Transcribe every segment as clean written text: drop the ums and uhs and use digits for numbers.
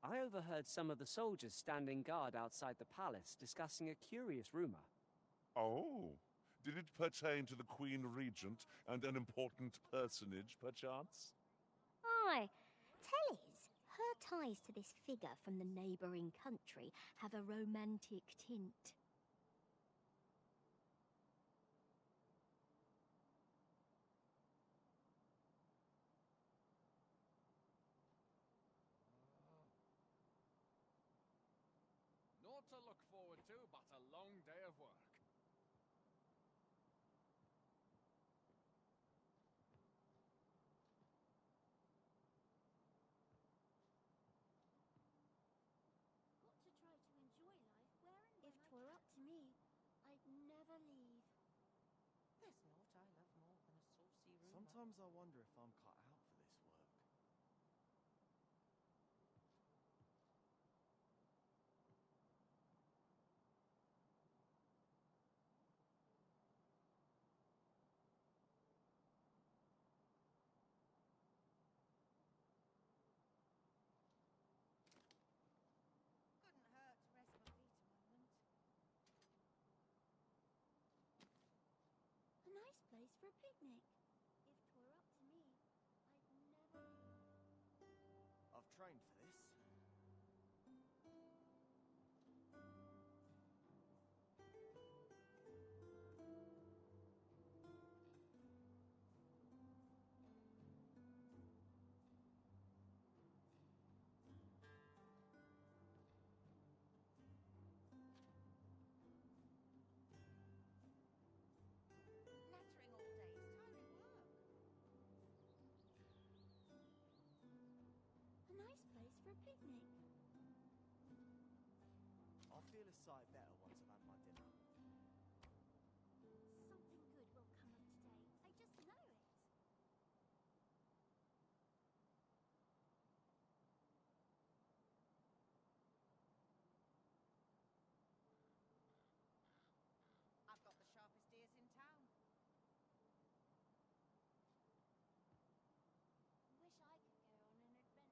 I overheard some of the soldiers standing guard outside the palace discussing a curious rumor. Oh, did it pertain to the Queen Regent and an important personage, perchance? Aye. Telly's, her ties to this figure from the neighbouring country have a romantic tint. Naught to look forward to, but a long day of work. Got to try to enjoy life where and when. If 'twere up to me, I'd never leave. There's naught I love more than a saucy rumour. Sometimes I wonder if I'm cut out for this work. Couldn't hurt to rest my feet a moment. A nice place for a picnic. If 'twere up to me, I'd never leave. I've trained for this. Nattering all day is tiring work. A nice place for a picnic. I'll feel a sight better once I've had my dinner. Something good will come of today. I just know it. I've got the sharpest ears in town. Wish I could go on an adventure.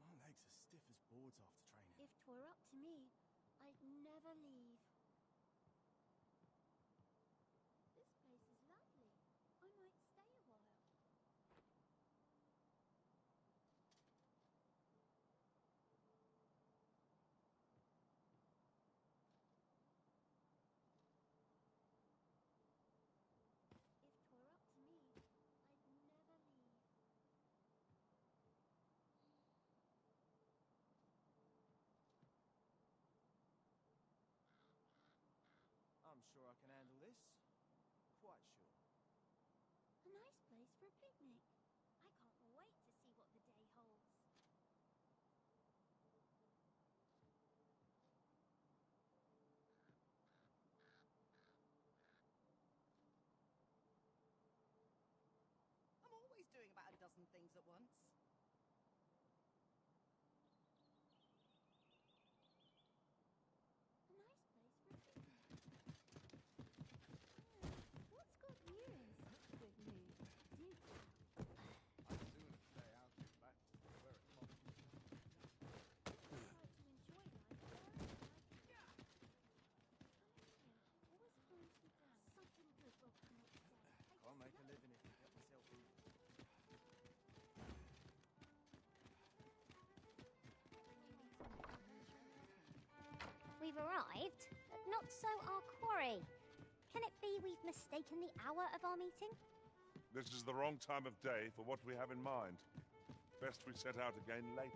My legs are stiff as boards after training. If 'twere up to me, I'd never leave. This place is lovely. I might stay a while. If 'twere up to me, I'd never leave. I'm sure I can handle this. Quite sure. A nice place for a picnic. I can't wait to see what the day holds. I'm always doing about a dozen things at once. A nice place for a picnic. What's got you in such a good mood? Do tell. I'd sooner stay out than back where it's hot. Try to enjoy life where and when I can. Always calms me down. Something good will come of today. I Can't just make a know living if I get myself moving. We've arrived, but not so our quarry. Can it be we've mistaken the hour of our meeting? This is the wrong time of day for what we have in mind. Best we set out again later.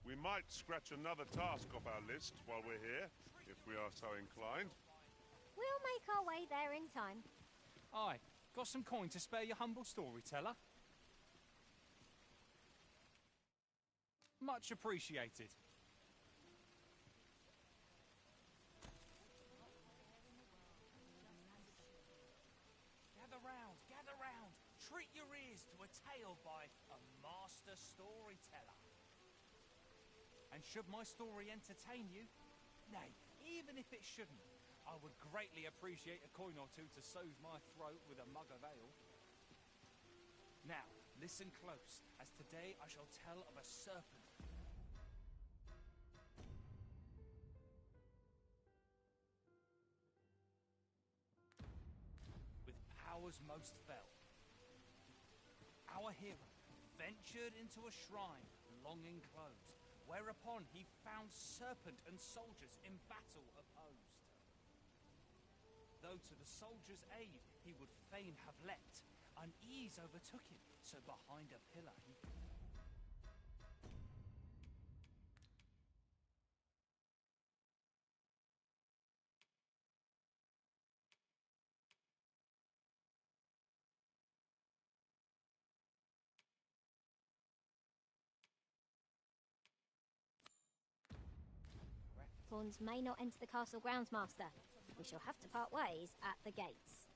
We might scratch another task off our list while we're here, if we are so inclined. We'll make our way there in time. Aye, got some coin to spare your humble storyteller? Much appreciated. Gather round, treat your ears to a tale by a master storyteller. And should my story entertain you, nay, even if it shouldn't, I would greatly appreciate a coin or two to soothe my throat with a mug of ale. Now, listen close, as today I shall tell of a serpent. With powers most fell. Our hero ventured into a shrine long enclosed, whereupon he found serpent and soldiers in battle opposed. Though to the soldiers' aid he would fain have leapt, unease overtook him, so behind a pillar he... Thorns may not enter the castle grounds, Master. We shall have to part ways at the gates.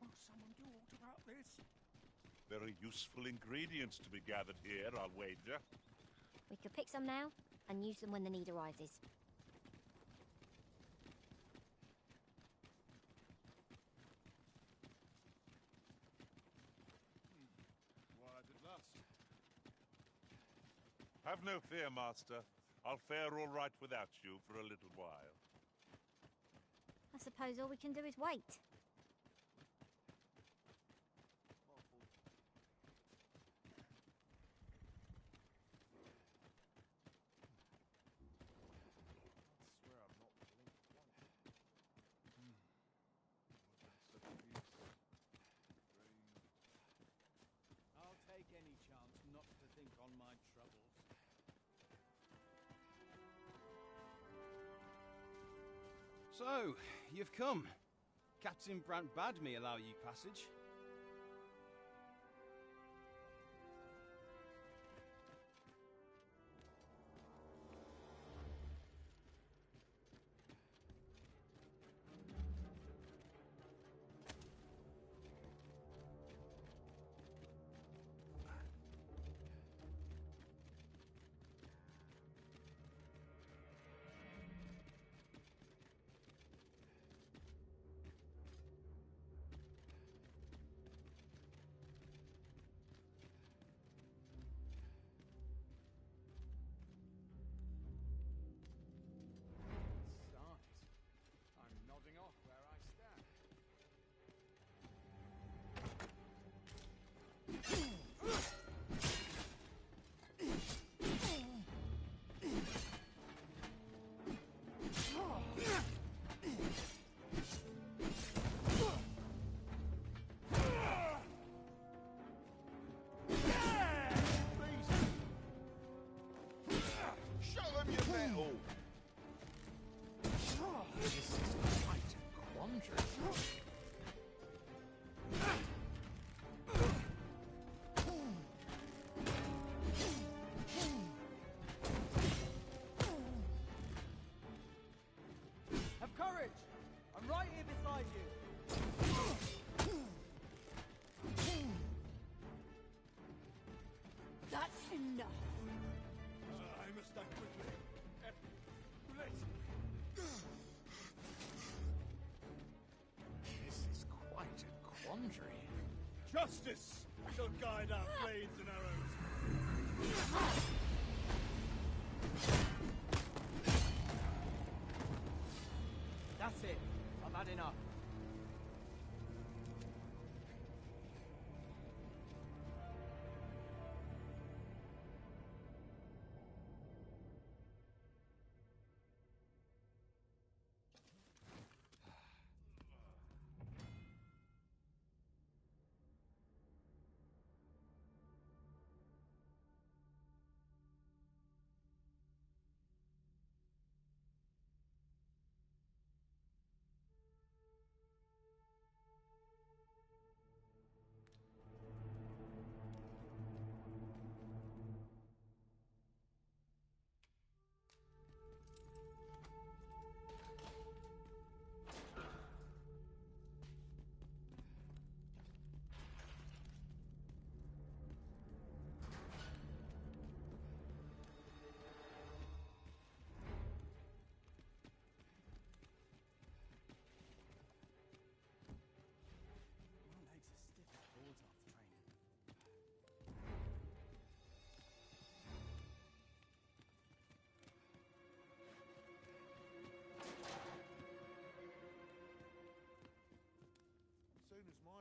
Will someone do aught about this? Very useful ingredients to be gathered here, I'll wager. We could pick some now and use them when the need arises. Quiet at last. Have no fear, Master. I'll fare all right without you for a little while. I suppose all we can do is wait. I'll take any chance not to think on my troubles. So, you've come. Captain Brant bade me allow you passage. I'm nodding off where I stand. Show them your mettle! This is quite a quandary. Have courage! I'm right here beside you. That's enough. I must act quickly. This is quite a quandary. Justice shall guide our blades and arrows. That's it. I've had enough.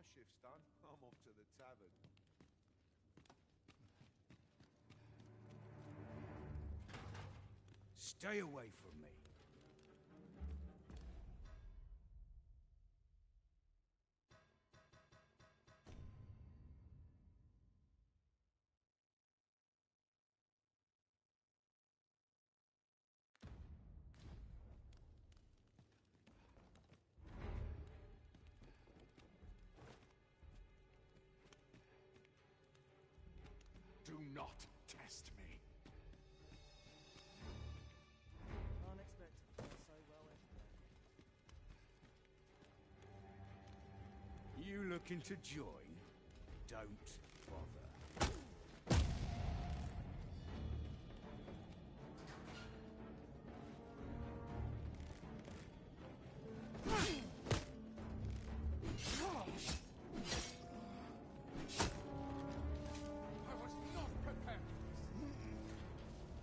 my shift's done, I'm off to the tavern. Stay away from me. Do not test me. Unexpected. So well engineered. You looking to join? Don't bother. I was not prepared for this.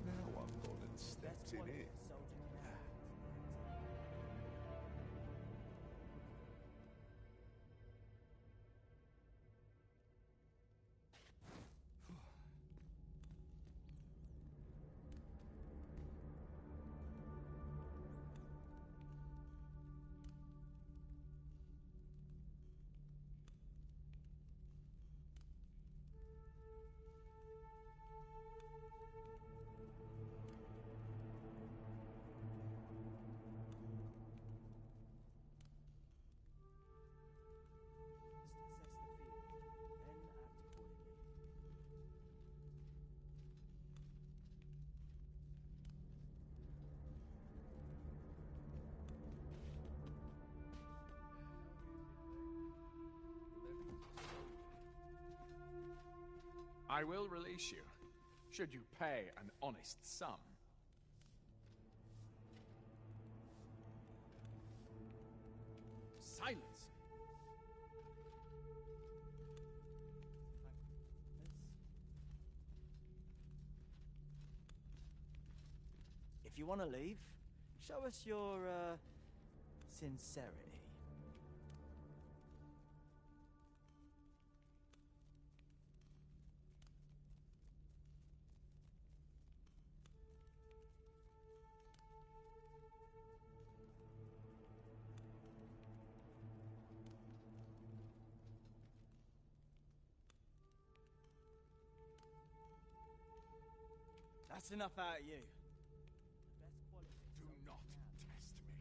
Now I've gone and stepped in it. I will release you, should you pay an honest sum. Silence! If you want to leave, show us your sincerity. That's enough out of you. Do not test me.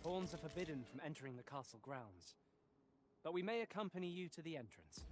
Pawns are forbidden from entering the castle grounds, but we may accompany you to the entrance.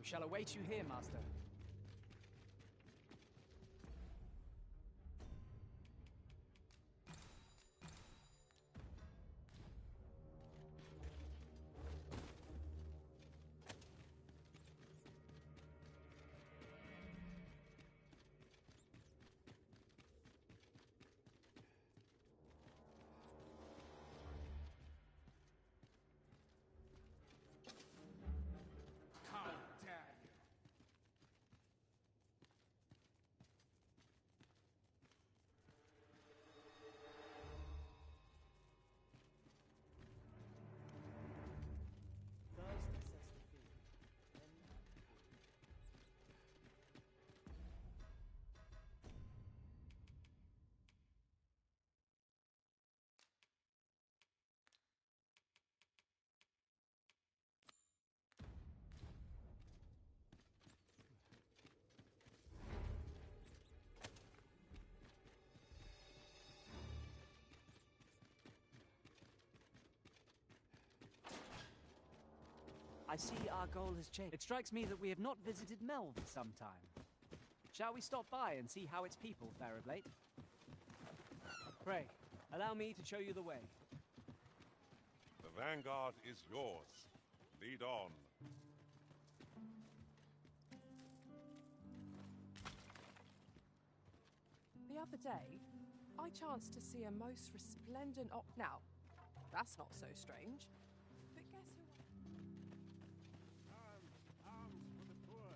shall await you here, Master. I see our goal has changed. It strikes me that we have not visited Melve for some time. Shall we stop by and see how its people fare of late? Pray, allow me to show you the way. The vanguard is yours. Lead on. The other day, I chanced to see a most resplendent Now, that's not so strange. But guess who? Arms for the poor.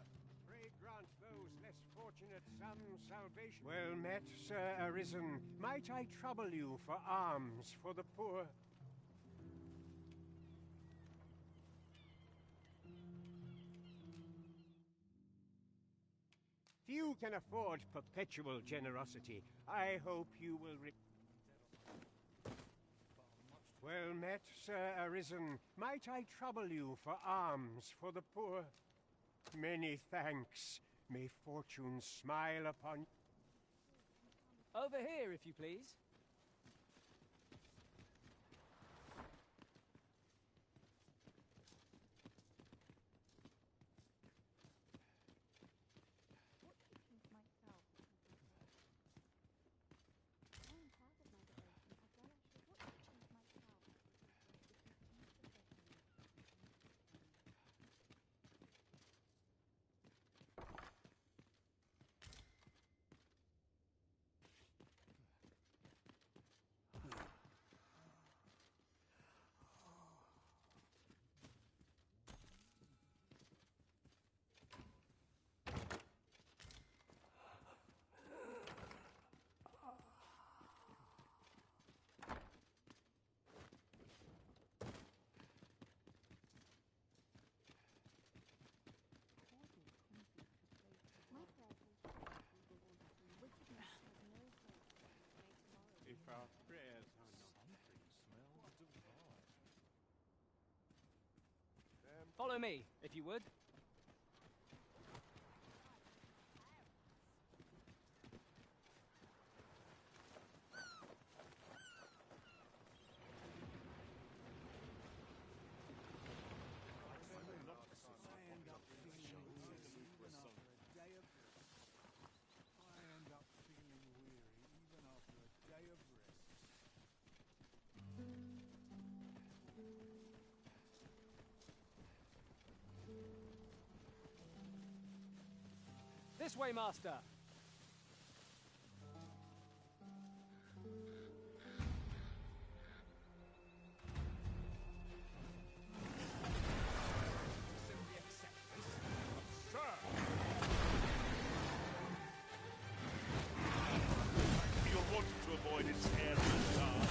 Pray grant those less fortunate some salvation. Well met, Sir Arisen. Might I trouble you for alms for the poor? Few can afford perpetual generosity. I hope you will Well met, Sir Arisen. Might I trouble you for alms for the poor? Many thanks. May fortune smile upon... Over here, if you please. If our prayers are not... Follow me, if you would. This way, Master! You'll want to avoid its air and guard.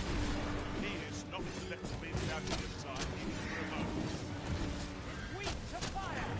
He is not to let me down this time, even for a moment. Weak to fire!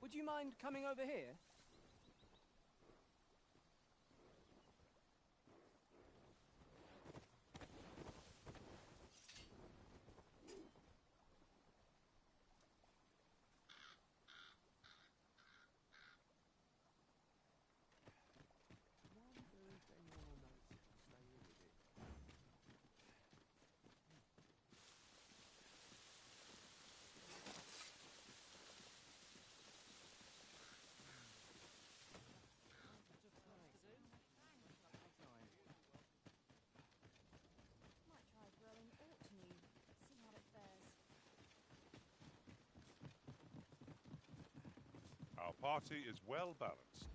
Would you mind coming over here? Might try growing autumn. See how it fares. Our party is well balanced.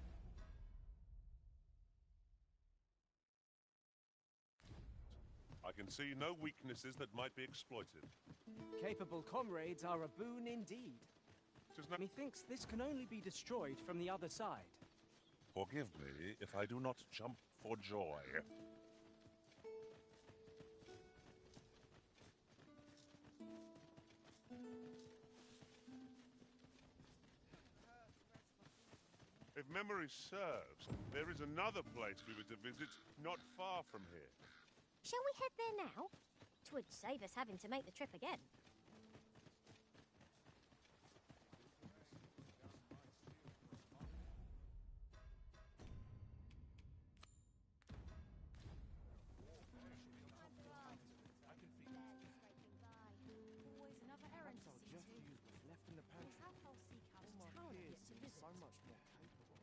I can see no weaknesses that might be exploited. Capable comrades are a boon indeed. Tis no- Methinks this can only be destroyed from the other side. Forgive me if I do not jump for joy. If memory serves, there is another place we were to visit not far from here. Shall we head there now? 'Twould save us having to make the trip again. Always another errand to see to. Left in the pantry. Have whole seek out All my town and peers get to seem visit. so much more capable.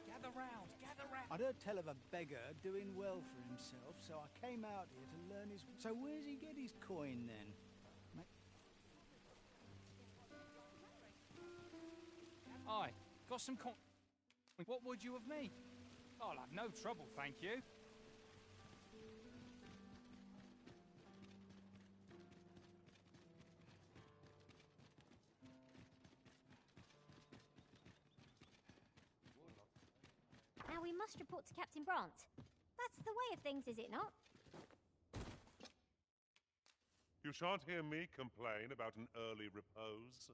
Gather round, gather round. I'd heard tell of a beggar doing well for himself, so I came out here to learn his... So where's he get his coin, then? Aye, got some What would you of me? I'll have no trouble, thank you. Now we must report to Captain Brant. That's the way of things, is it not? You shan't hear me complain about an early repose.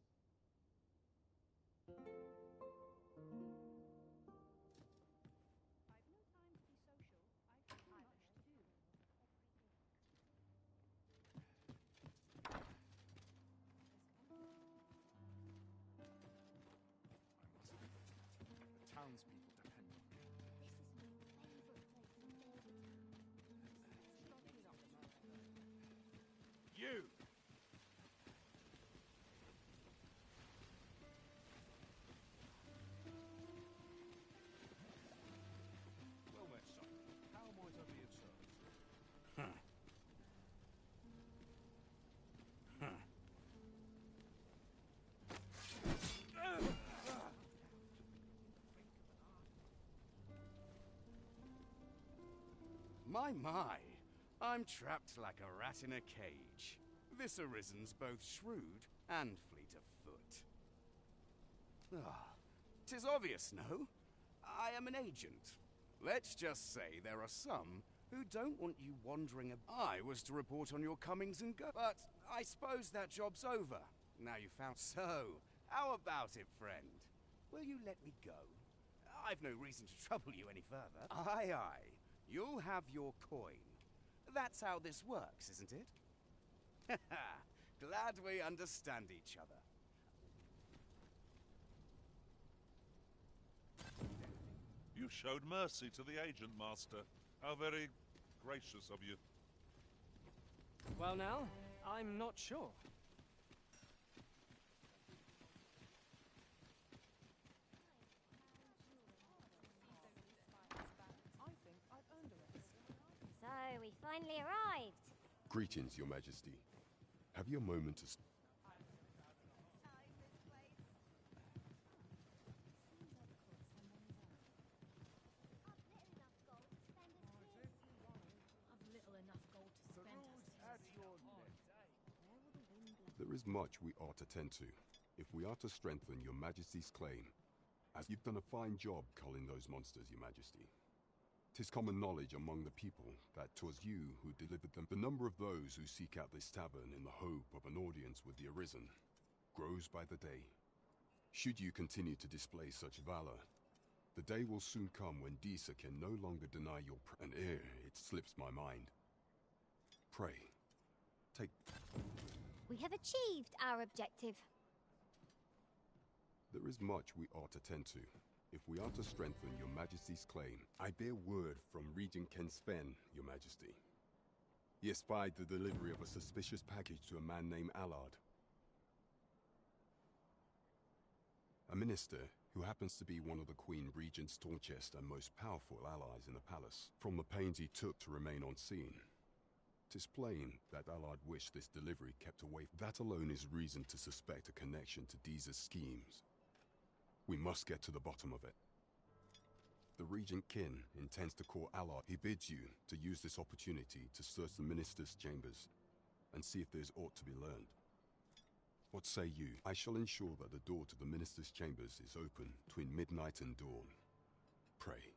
The townspeople depend on me. You! Well met, son. How might I be of service? My, I'm trapped like a rat in a cage. This Arisen's both shrewd and fleet of foot. Ah, 'tis obvious, no? I am an agent. Let's just say there are some who don't want you wandering I was to report on your comings and goings, but I suppose that job's over. Now you found... So, how about it, friend? Will you let me go? I've no reason to trouble you any further. Aye, aye. You'll have your coin. That's how this works, isn't it? Glad we understand each other. You showed mercy to the agent, Master. How very gracious of you. Well now, I'm not sure. I think I've earned a rest. So we finally arrived. Greetings, Your Majesty. Have you a moment to... There is much we ought to tend to, if we are to strengthen Your Majesty's claim, as you've done a fine job culling those monsters, Your Majesty. 'Tis common knowledge among the people that 'twas you who delivered them. The number of those who seek out this tavern in the hope of an audience with the Arisen grows by the day. Should you continue to display such valor, the day will soon come when Disa can no longer deny your and it slips my mind. Pray, take... We have achieved our objective. There is much we ought to tend to. If we are to strengthen your Majesty's claim, I bear word from Regent Ken Sven, your Majesty. He espied the delivery of a suspicious package to a man named Allard. A minister who happens to be one of the Queen Regent's staunchest and most powerful allies in the palace. From the pains he took to remain on scene, 'tis plain that Allard wished this delivery kept away. That alone is reason to suspect a connection to Disa's schemes. We must get to the bottom of it. The Regent Kin intends to call Allard. He bids you to use this opportunity to search the minister's chambers and see if there's aught to be learned. What say you? I shall ensure that the door to the minister's chambers is open between midnight and dawn. Pray,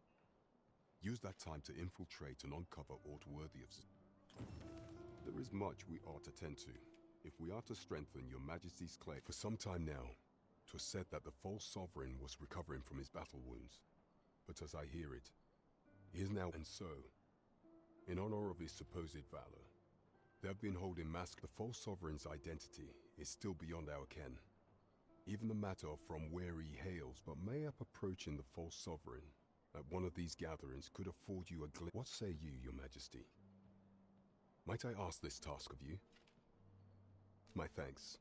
use that time to infiltrate and uncover aught worthy of... There is much we ought to tend to, if we are to strengthen your Majesty's claim. For some time now, 'twas said that the false sovereign was recovering from his battle wounds. But as I hear it, he is now... And so, in honor of his supposed valor, they have been holding mask. The false sovereign's identity is still beyond our ken. Even the matter of from where he hails, but mayhap approaching the false sovereign at one of these gatherings could afford you a glimpse. What say you, your Majesty? Might I ask this task of you? My thanks.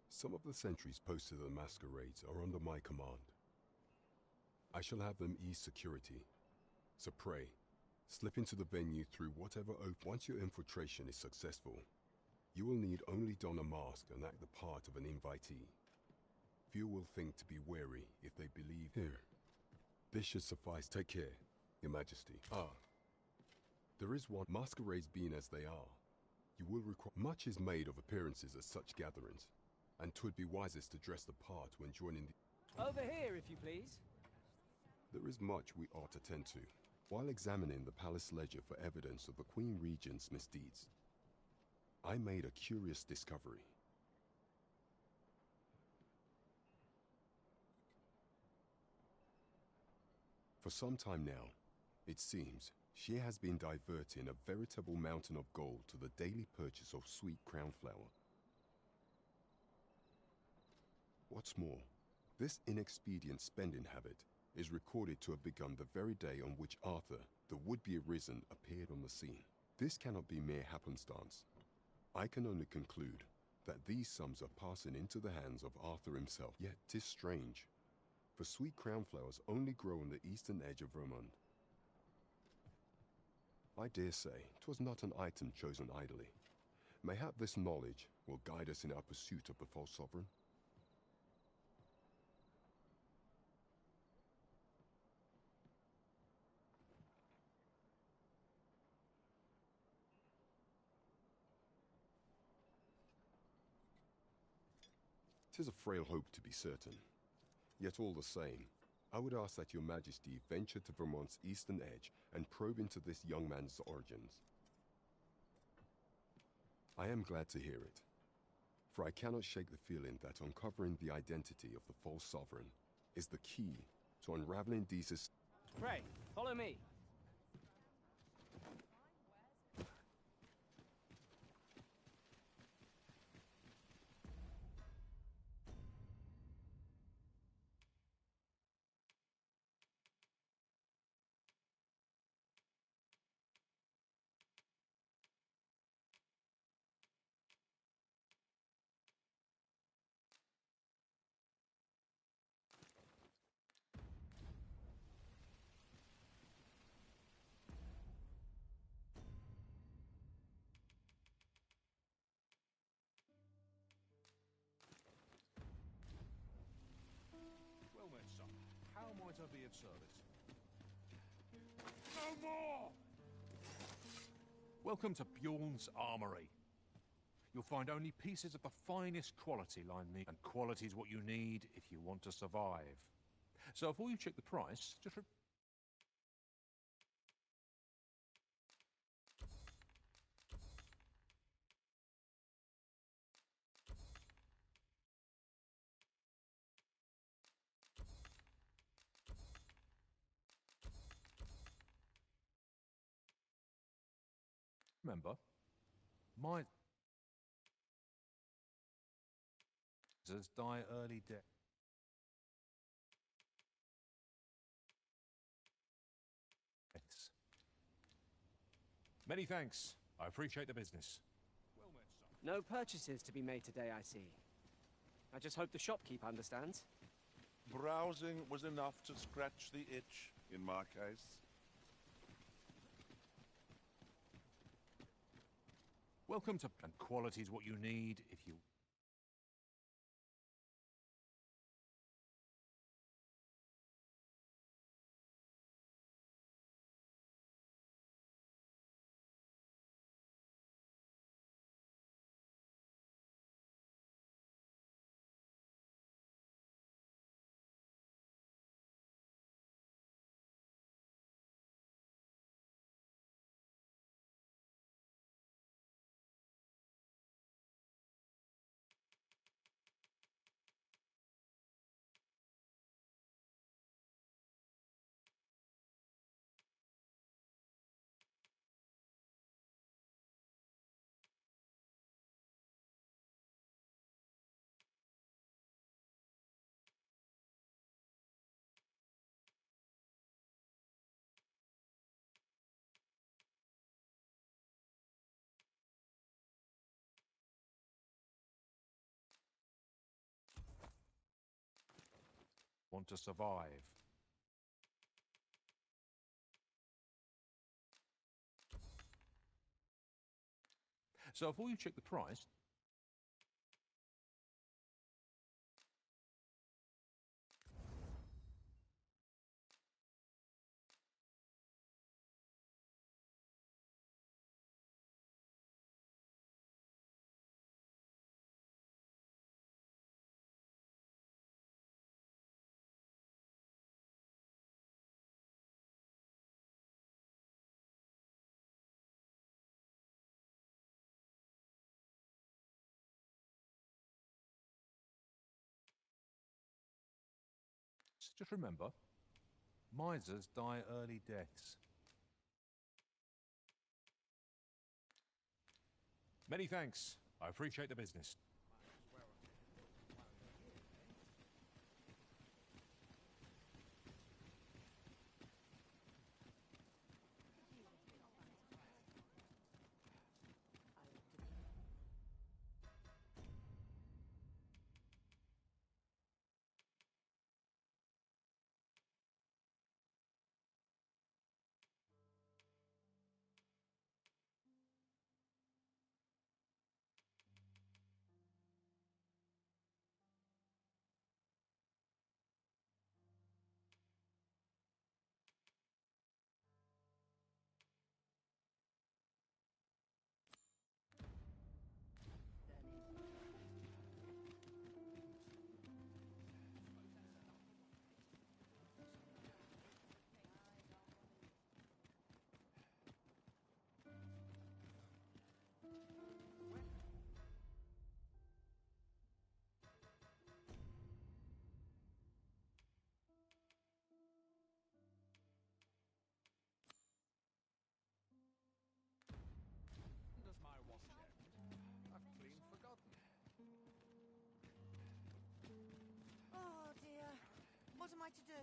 Some of the sentries posted at the masquerades are under my command. I shall have them ease security, so pray, slip into the venue through whatever once your infiltration is successful, you will need only don a mask and act the part of an invitee. Few will think to be wary if they believe here. This should suffice. Take care, your Majesty. There is one. Masquerades being as they are, you will require... Much is made of appearances at such gatherings, and 'twould be wisest to dress the part when joining the... Over here, if you please. There is much we ought to tend to. While examining the palace ledger for evidence of the Queen Regent's misdeeds, I made a curious discovery. For some time now, it seems, she has been diverting a veritable mountain of gold to the daily purchase of sweet crown flower. What's more, this inexpedient spending habit is recorded to have begun the very day on which Arthur, the would-be Arisen, appeared on the scene. This cannot be mere happenstance. I can only conclude that these sums are passing into the hands of Arthur himself. Yet 'tis strange, for sweet crown flowers only grow on the eastern edge of Vermont. I dare say 'twas not an item chosen idly. Mayhap this knowledge will guide us in our pursuit of the false sovereign. Tis a frail hope to be certain. Yet all the same, I would ask that your Majesty venture to Vermont's eastern edge and probe into this young man's origins. I am glad to hear it, for I cannot shake the feeling that uncovering the identity of the false sovereign is the key to unraveling Disa's... Pray, follow me. Well met, son. How might I be of service? No more! Welcome to Bjorn's Armory. You'll find only pieces of the finest quality line me, and quality is what you need if you want to survive. So before you check the price, just remember, my die early death. Many thanks. I appreciate the business. No purchases to be made today, I see. I just hope the shopkeep understands. Browsing was enough to scratch the itch, in my case. Welcome to... And quality is what you need if you... Want to survive. So before you check the price... Just remember, misers die early deaths. Many thanks. I appreciate the business. Oh dear. What am I to do?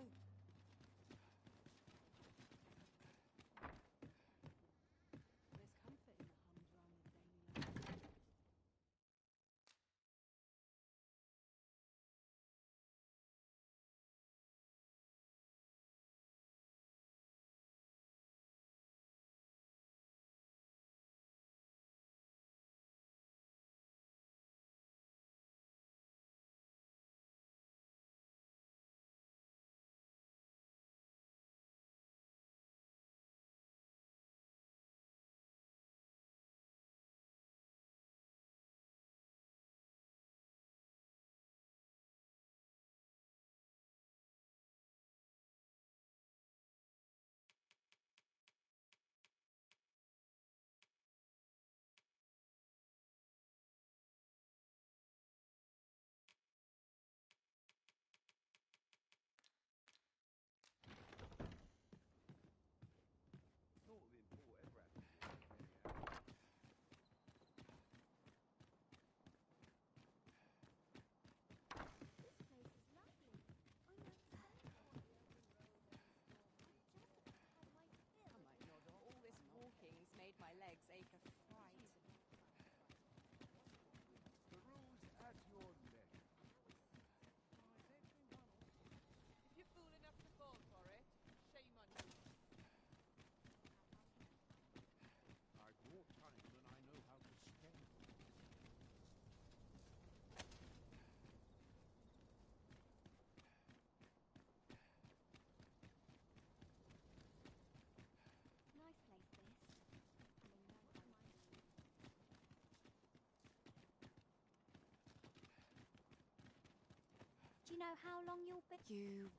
you know how long you'll be? You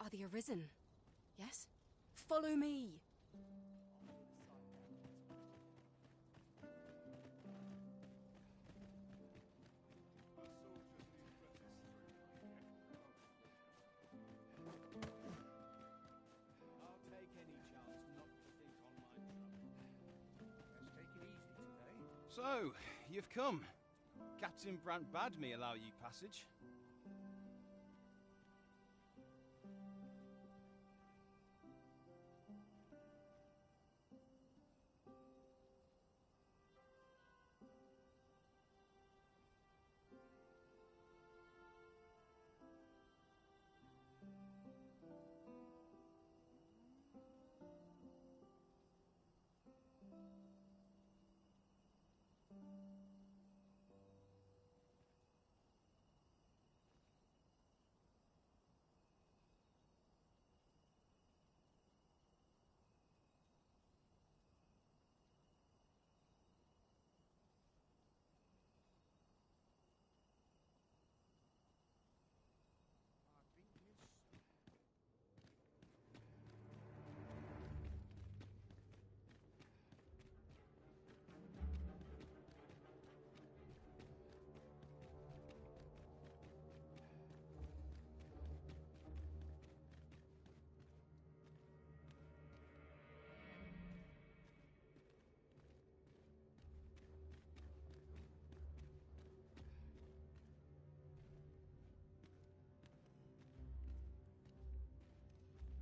are the Arisen, yes? Follow me! I'll take any chance not to think on my trouble. Let's take it easy today. So, you've come. Captain Brant bade me allow you passage.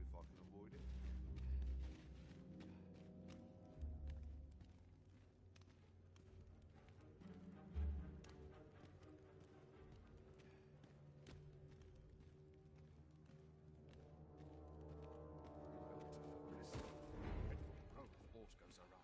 If I can avoid it. Horse goes awry.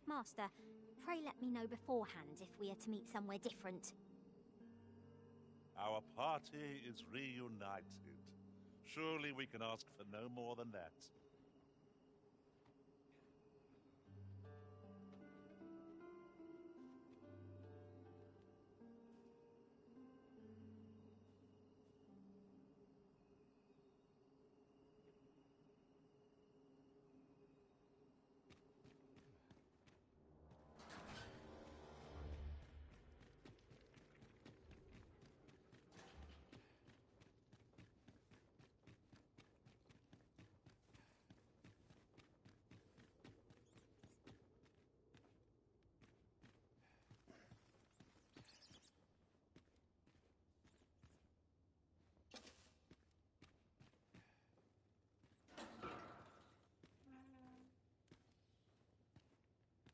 Master, pray let me know beforehand if we are to meet somewhere different. Our party is reunited. Surely we can ask for no more than that.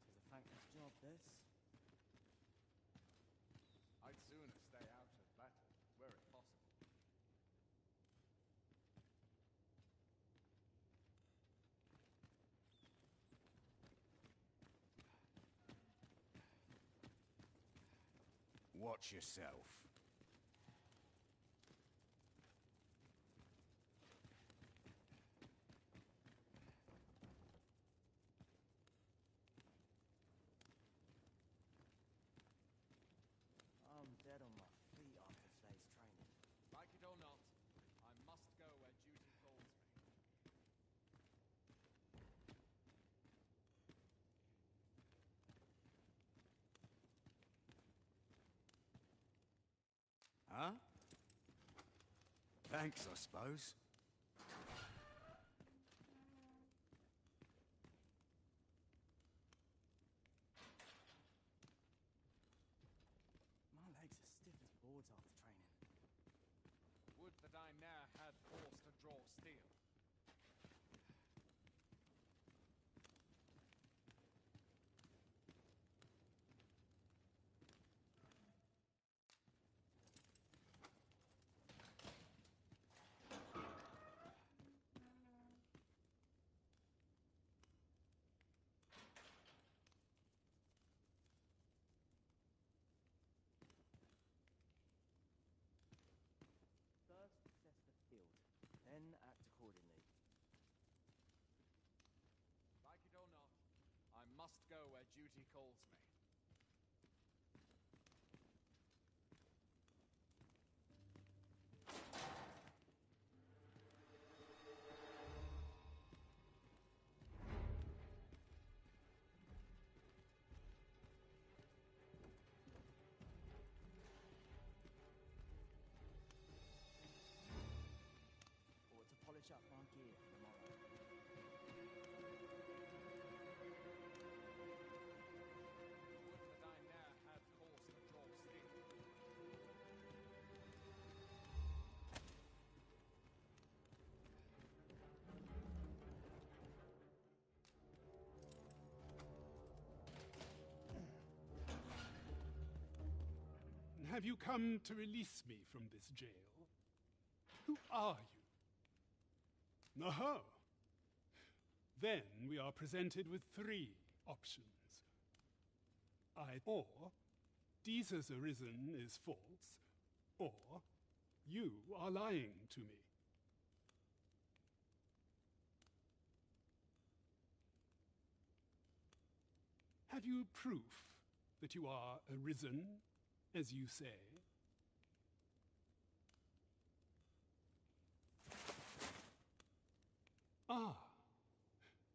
It's a thankless job, this. I'd sooner stay out of battle, were it possible. Watch yourself. I'm dead on my feet after today's training. Like it or not, I must go where duty calls me. Huh? Thanks, I suppose. My legs are stiff as boards after training. Would that I ne'er had force to draw steel. go where duty calls me. Or to polish up our gear for tomorrow. Would that I ne'er had cause to draw steel. Have you come to release me from this jail? Who are you? Aha! Then we are presented with three options. Or Jesus Arisen is false, or you are lying to me. Have you proof that you are arisen, as you say? Ah,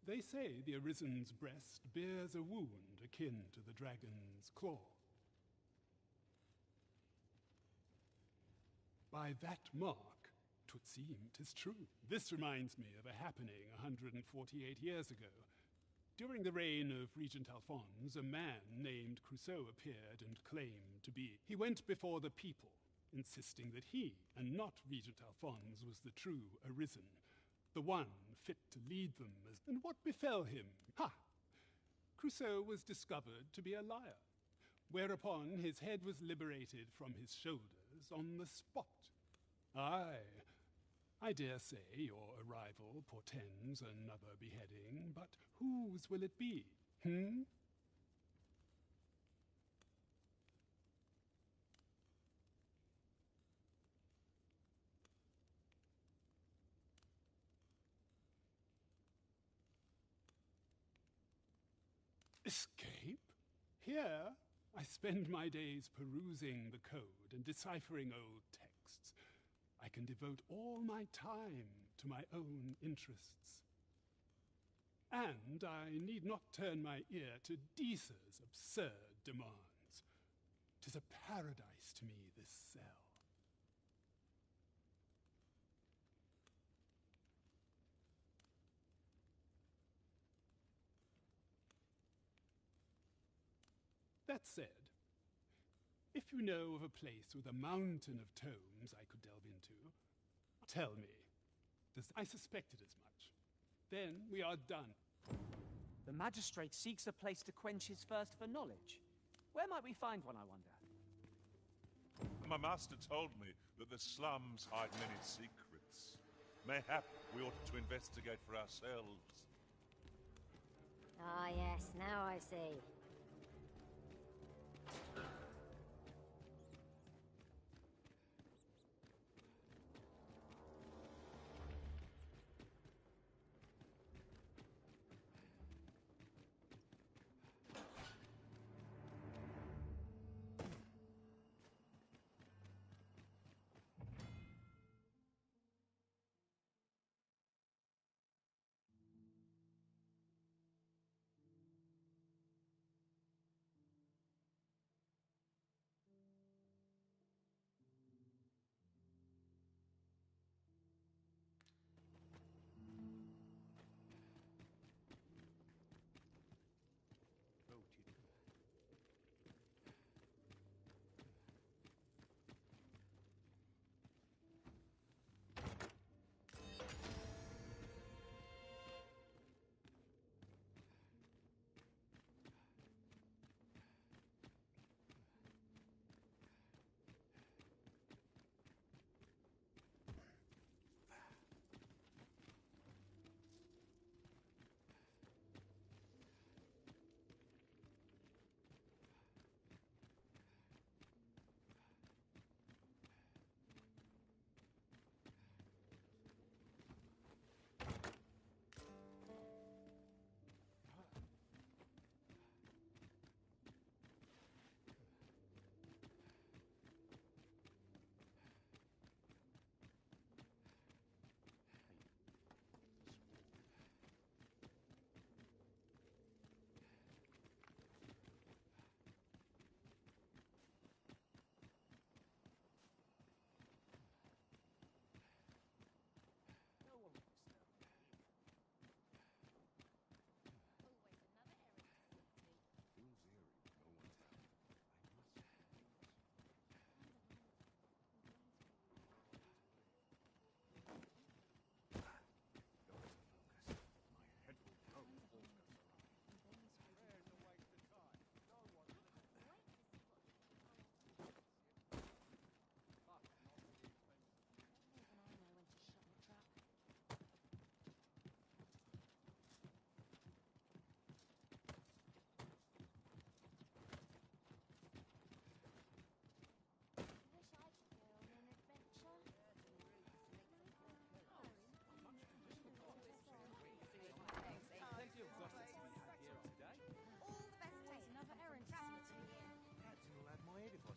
they say the Arisen's breast bears a wound akin to the dragon's claw. By that mark, 'twould seem 'tis true. This reminds me of a happening 148 years ago. During the reign of Regent Alphonse, a man named Crusoe appeared and claimed to be. He went before the people, insisting that he, and not Regent Alphonse, was the true Arisen, the one fit to lead them. And what befell him? Ha! Crusoe was discovered to be a liar, whereupon his head was liberated from his shoulders on the spot. Aye, I dare say your arrival portends another beheading, but whose will it be? Escape? Here, I spend my days perusing the code and deciphering old texts. I can devote all my time to my own interests. And I need not turn my ear to Deesa's absurd demands. 'Tis a paradise to me, this cell. That said, if you know of a place with a mountain of tomes I could delve into, tell me. I suspected as much. Then we are done. The magistrate seeks a place to quench his thirst for knowledge. Where might we find one, I wonder? My master told me that the slums hide many secrets. Mayhap we ought to investigate for ourselves. Ah, yes, now I see.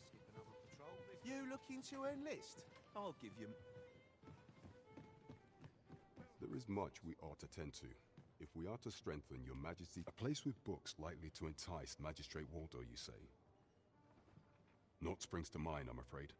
skip another patrol. You looking to enlist? I'll give you... There is much we ought to tend to. If we are to strengthen your majesty... A place with books likely to entice Magistrate Waldo, you say? Naught springs to mind, I'm afraid.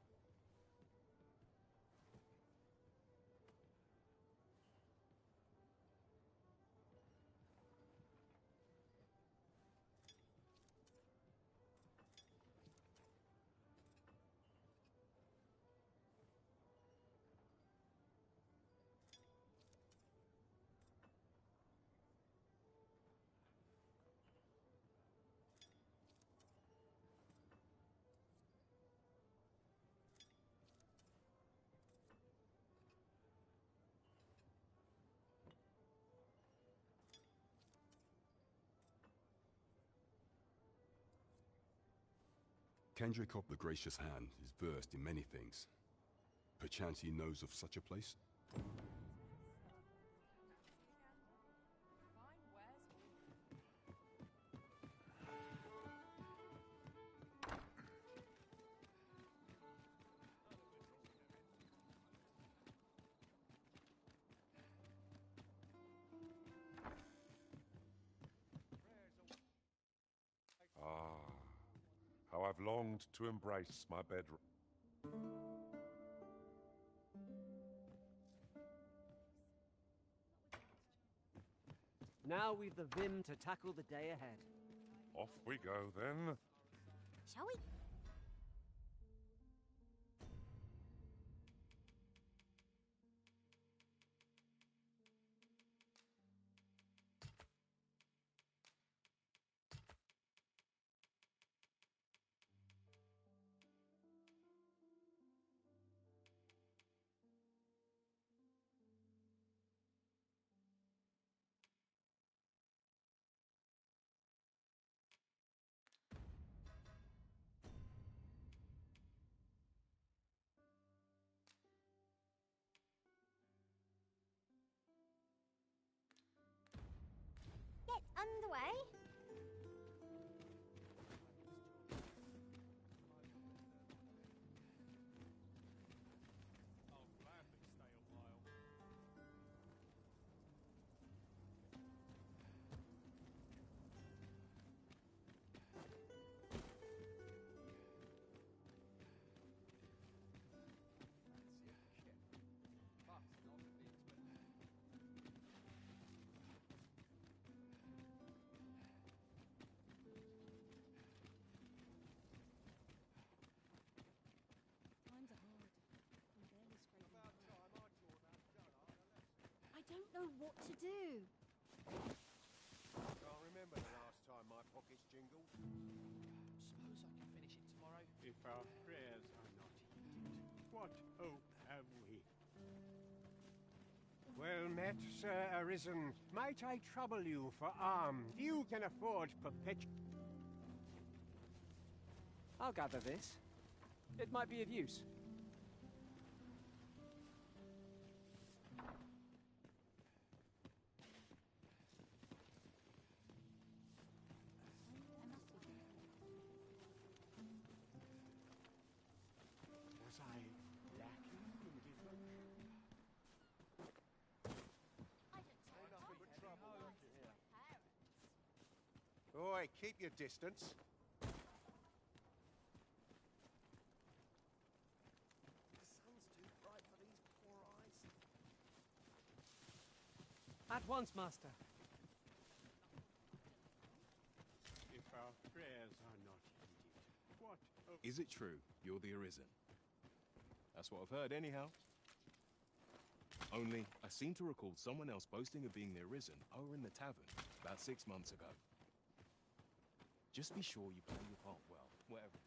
Kendrick of the Gracious Hand is versed in many things. Perchance he knows of such a place? How I've longed to embrace my bedroom. Now we've the vim to tackle the day ahead. Off we go, then. Shall we? Get underway. I don't know what to do. Can't remember the last time my pockets jingled. Suppose I can finish it tomorrow. If our prayers are not heeded, what hope have we? Well met, Sir Arisen. Might I trouble you for alms? You can afford perpetual... I'll gather this. It might be of use. Was I lacking in devotion? Nothing but trouble lurking here. Oi, keep your distance. At once, Master. If our prayers are not heeded, what hope... Is it true you're the Arisen? That's what I've heard, anyhow. Only, I seem to recall someone else boasting of being the Arisen over in the tavern about 6 months ago. Just be sure you play your part well, whatever.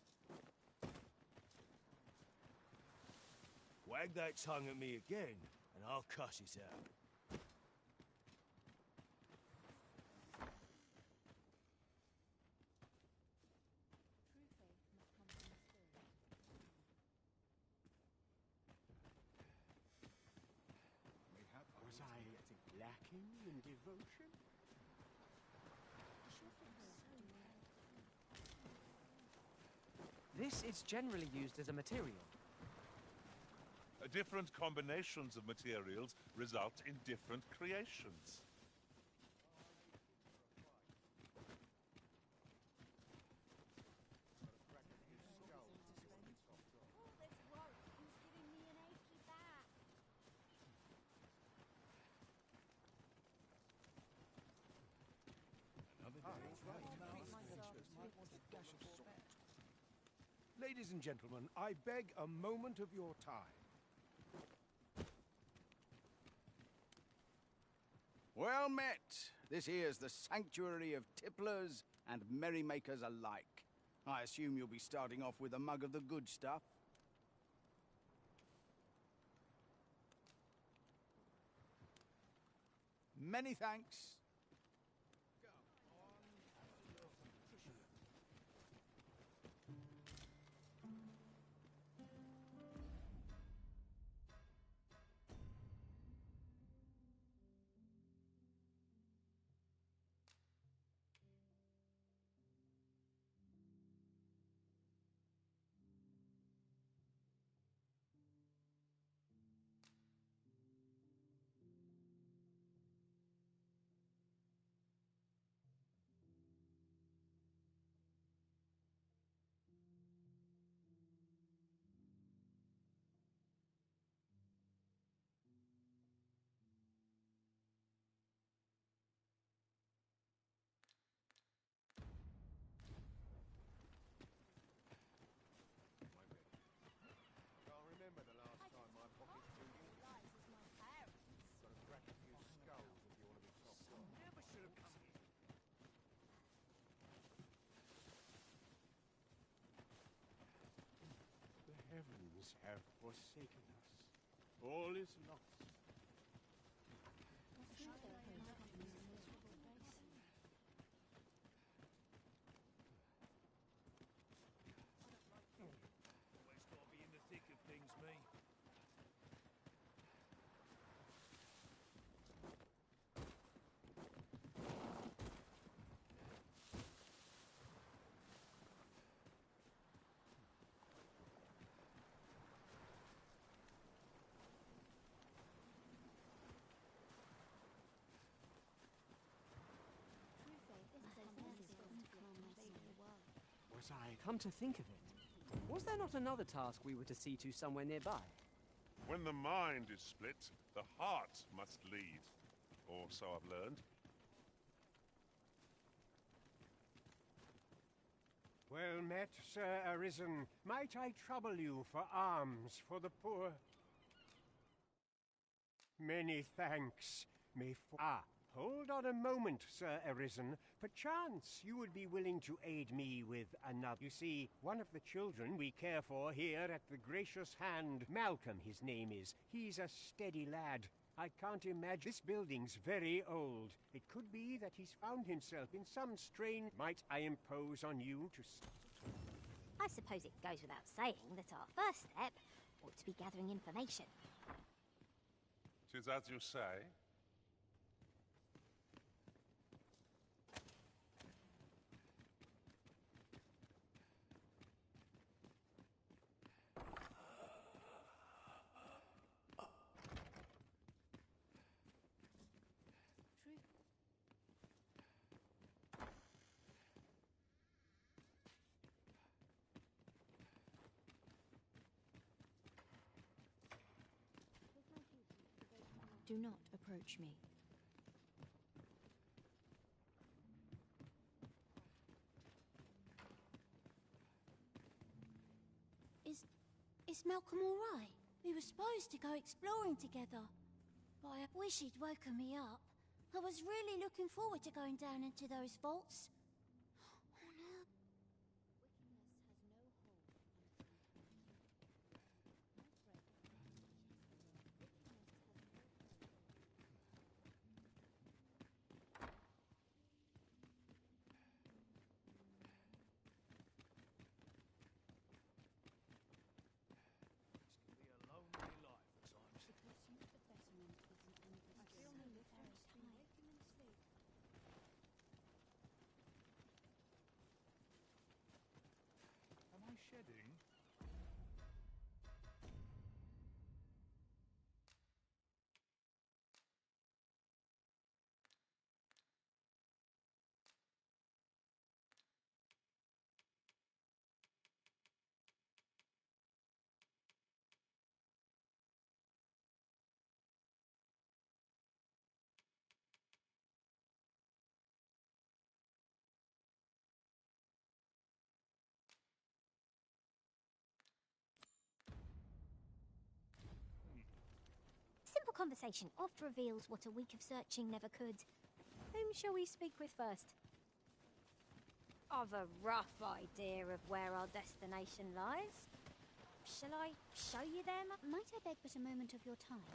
Wag that tongue at me again, and I'll cuss it out. Was I lacking in devotion? This is generally used as a material. Different combinations of materials result in different creations. Ladies and gentlemen, I beg a moment of your time. Well met. This here's the sanctuary of tipplers and merrymakers alike. I assume you'll be starting off with a mug of the good stuff. Many thanks. The heavens have forsaken us. All is lost. Always got to be in the thick of things, me. Was I... Come to think of it, was there not another task we were to see to somewhere nearby? When the mind is split, the heart must lead. Or so I've learned. Well met, Sir Arisen. Might I trouble you for alms for the poor? Many thanks. Hold on a moment, Sir Arisen. Perchance you would be willing to aid me with another. You see, one of the children we care for here at the Gracious Hand, Malcolm his name is. He's a steady lad. I can't imagine. This building's very old. It could be that he's found himself in some strange... Might I impose on you to... I suppose it goes without saying that our first step ought to be gathering information. 'Tis as you say. Do not approach me. Is Malcolm all right? We were supposed to go exploring together, but I wish he'd woken me up. I was really looking forward to going down into those vaults. Oh no. heading? Simple conversation oft reveals what a week of searching never could. Whom shall we speak with first? I've a rough idea of where our destination lies. Shall I show you them? Might I beg but a moment of your time?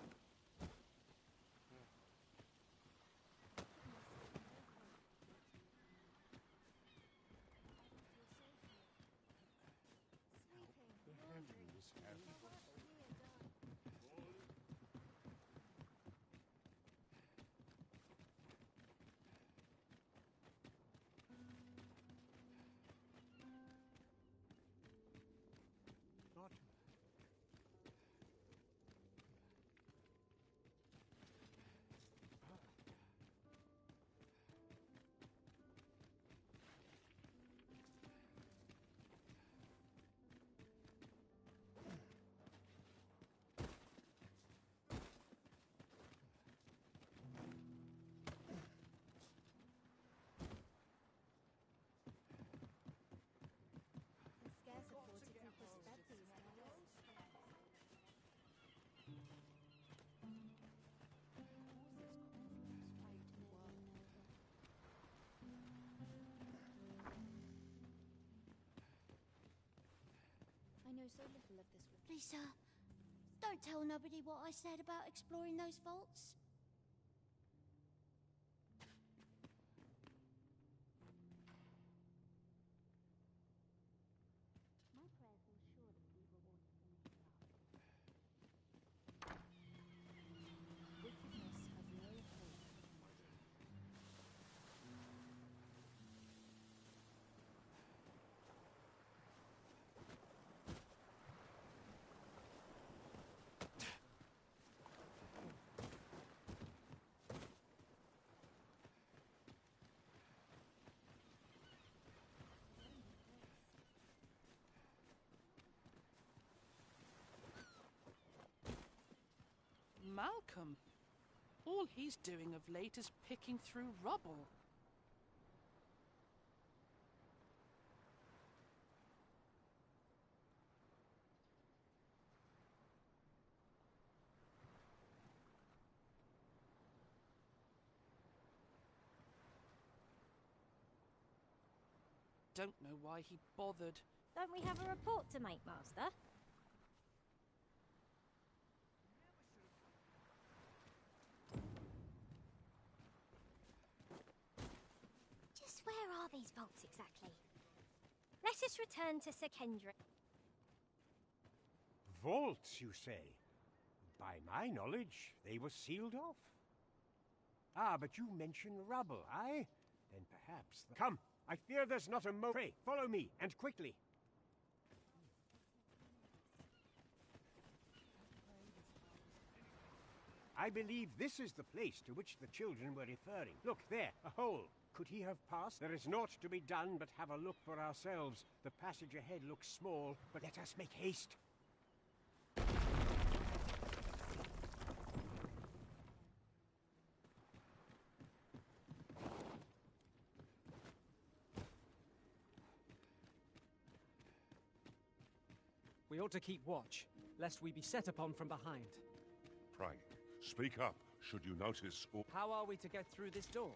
I know so little of this. Please, sir, don't tell nobody what I said about exploring those vaults. My prayers will surely be rewarded in this love. Wickedness has no hold. Malcolm. All he's doing of late is picking through rubble. Don't know why he bothered. Don't we have a report to make, Master? Just where are these vaults exactly? Let us return to Sir Kendrick. Vaults, you say? By my knowledge, they were sealed off. Ah, but you mention rubble, aye? Then perhaps Come, I fear there's not a Pray, follow me, and quickly. I believe this is the place to which the children were referring. Look, there, a hole. Could he have passed? There is naught to be done but have a look for ourselves. The passage ahead looks small, but let us make haste. We ought to keep watch, lest we be set upon from behind. Pray, speak up, should you notice or... How are we to get through this door?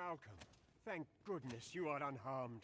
Malcolm. Thank goodness you are unharmed.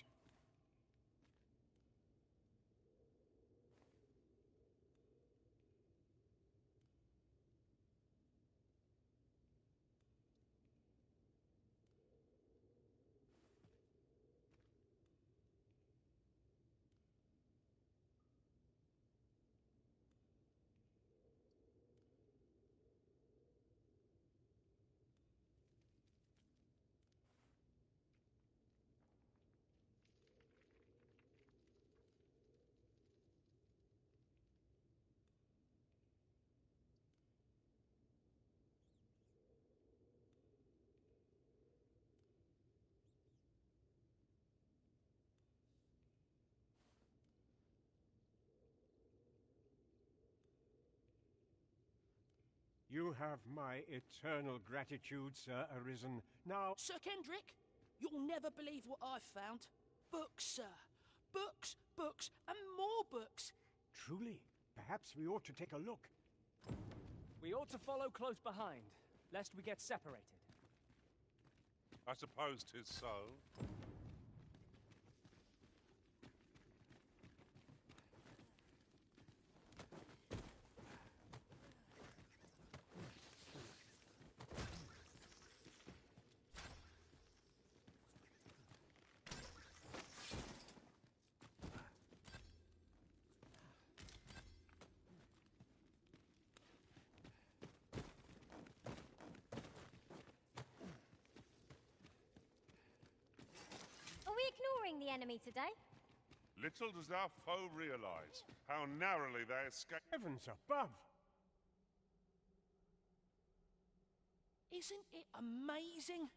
You have my eternal gratitude, Sir Arisen. Now... Sir Kendrick, you'll never believe what I've found. Books, sir. Books, books, and more books. Truly, perhaps we ought to take a look. We ought to follow close behind, lest we get separated. I suppose 'tis so. Are we ignoring the enemy today? Little does our foe realize how narrowly they escape. Heavens above! Isn't it amazing?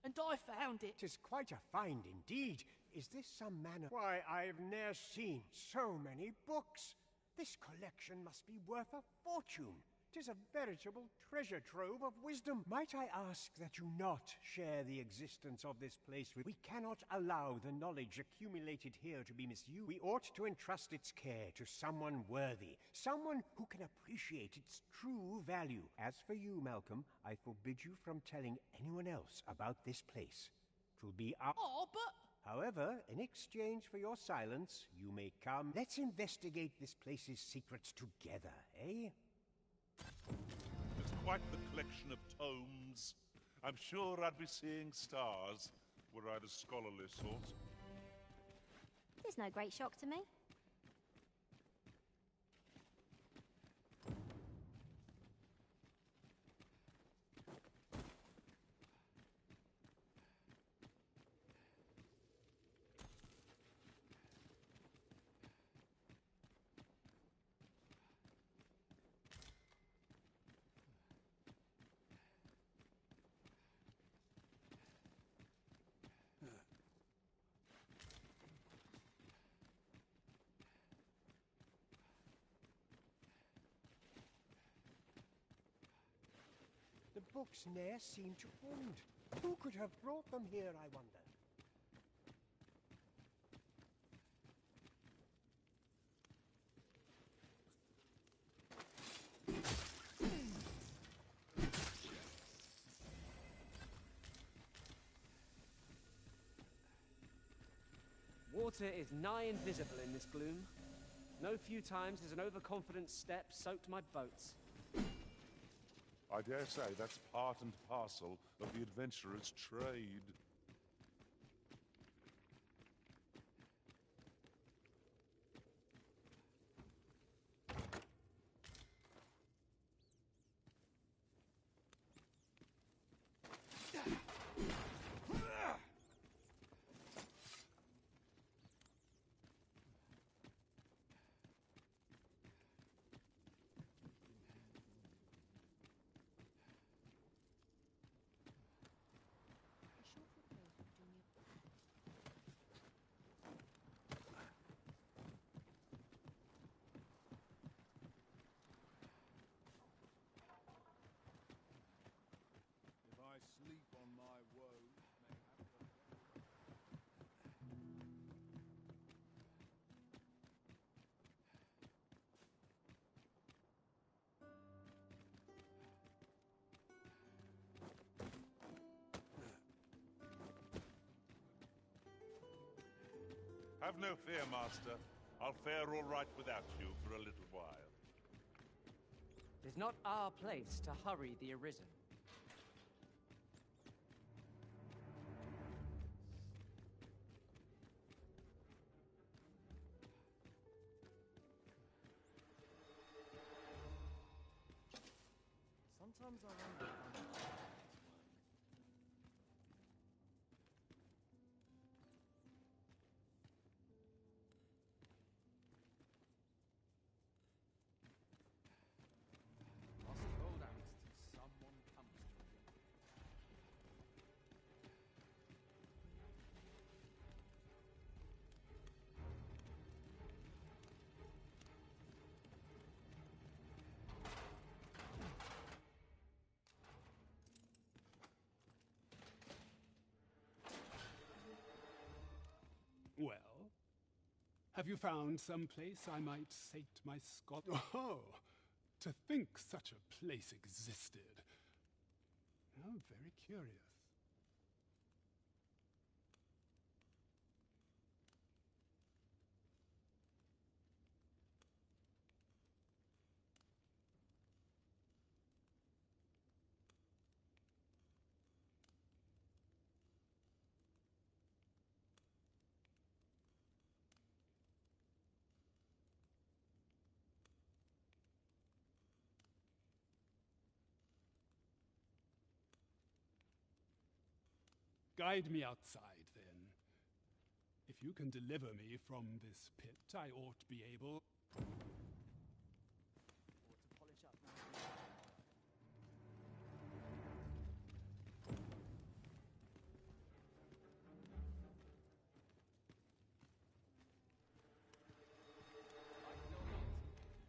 And I found it. 'Tis quite a find indeed. Is this some manner? Why, I've ne'er seen so many books. This collection must be worth a fortune. 'Tis a veritable treasure trove of wisdom. Might I ask that you not share the existence of this place with... We cannot allow the knowledge accumulated here to be misused. We ought to entrust its care to someone worthy, someone who can appreciate its true value. As for you, Malcolm, I forbid you from telling anyone else about this place. 'Twill be our... Oh, but... However, in exchange for your silence, you may come. Let's investigate this place's secrets together, eh? It's quite the collection of tomes. I'm sure I'd be seeing stars were I the scholarly sort. There's no great shock to me. The books ne'er seem to end. Who could have brought them here, I wonder? Water is nigh invisible in this gloom. No few times has an overconfident step soaked my boats. I dare say that's part and parcel of the adventurer's trade. Have no fear, Master. I'll fare all right without you for a little while. It is not our place to hurry the Arisen. Sometimes I wonder if I'm Must hold out till someone comes to you. Well, have you found some place I might sate my Scot? Oh, to think such a place existed. I'm very curious. Guide me outside, then. If you can deliver me from this pit, I ought to be able...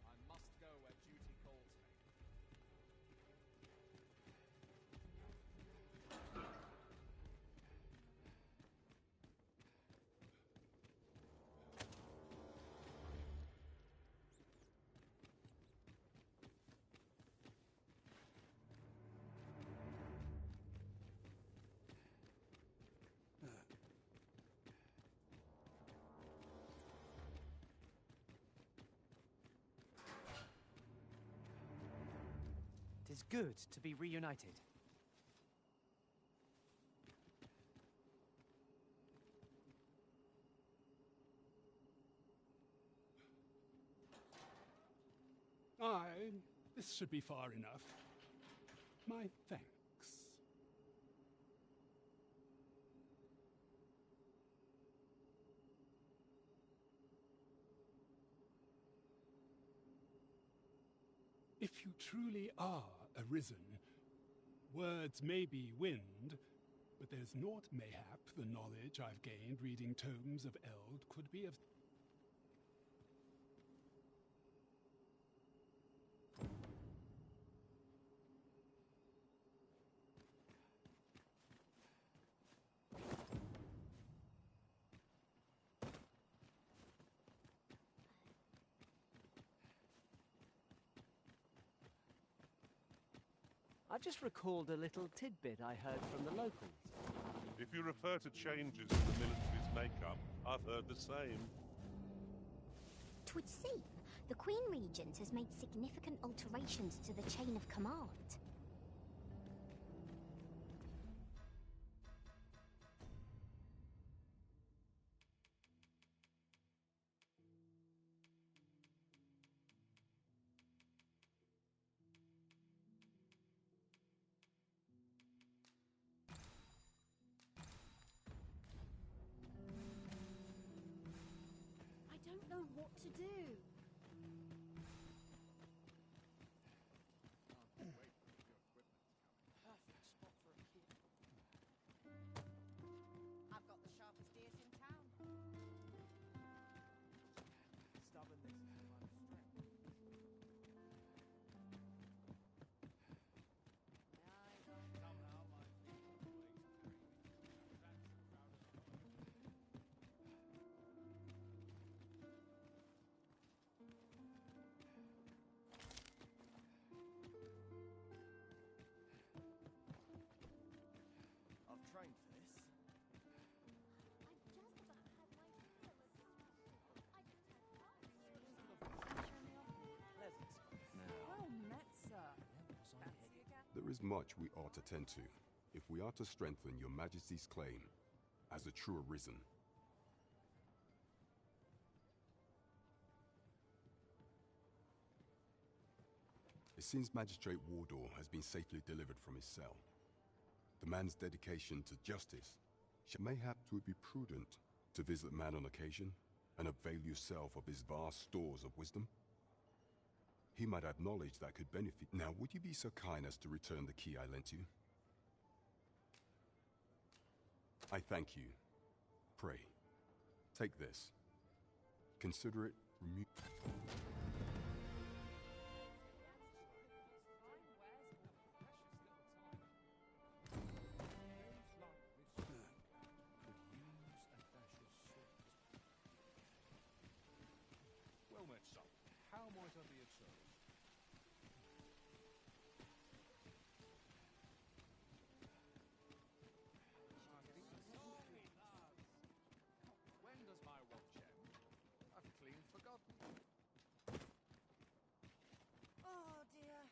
I must go where duty calls me. It is good to be reunited. Aye, this should be far enough. My thanks. If you truly are Arisen, words may be wind, but there's naught mayhap the knowledge I've gained reading tomes of Eld could be of... I've just recalled a little tidbit I heard from the locals. If you refer to changes in the military's makeup, I've heard the same. 'Twould seem the Queen Regent has made significant alterations to the chain of command. I don't know what to do. Perfect spot for a kid. I've got the sharpest ears in town. Stubbornness is my strength. There is much we ought to tend to, if we are to strengthen your Majesty's claim as a true Arisen. It seems Magistrate Wardor has been safely delivered from his cell. The man's dedication to justice. Mayhap it would be prudent to visit the man on occasion and avail yourself of his vast stores of wisdom. He might have knowledge that could benefit. Now, would you be so kind as to return the key I lent you? I thank you. Pray, take this. Consider it Well met, son. How might I be of service? When does my watch end? I've clean forgotten. Oh dear.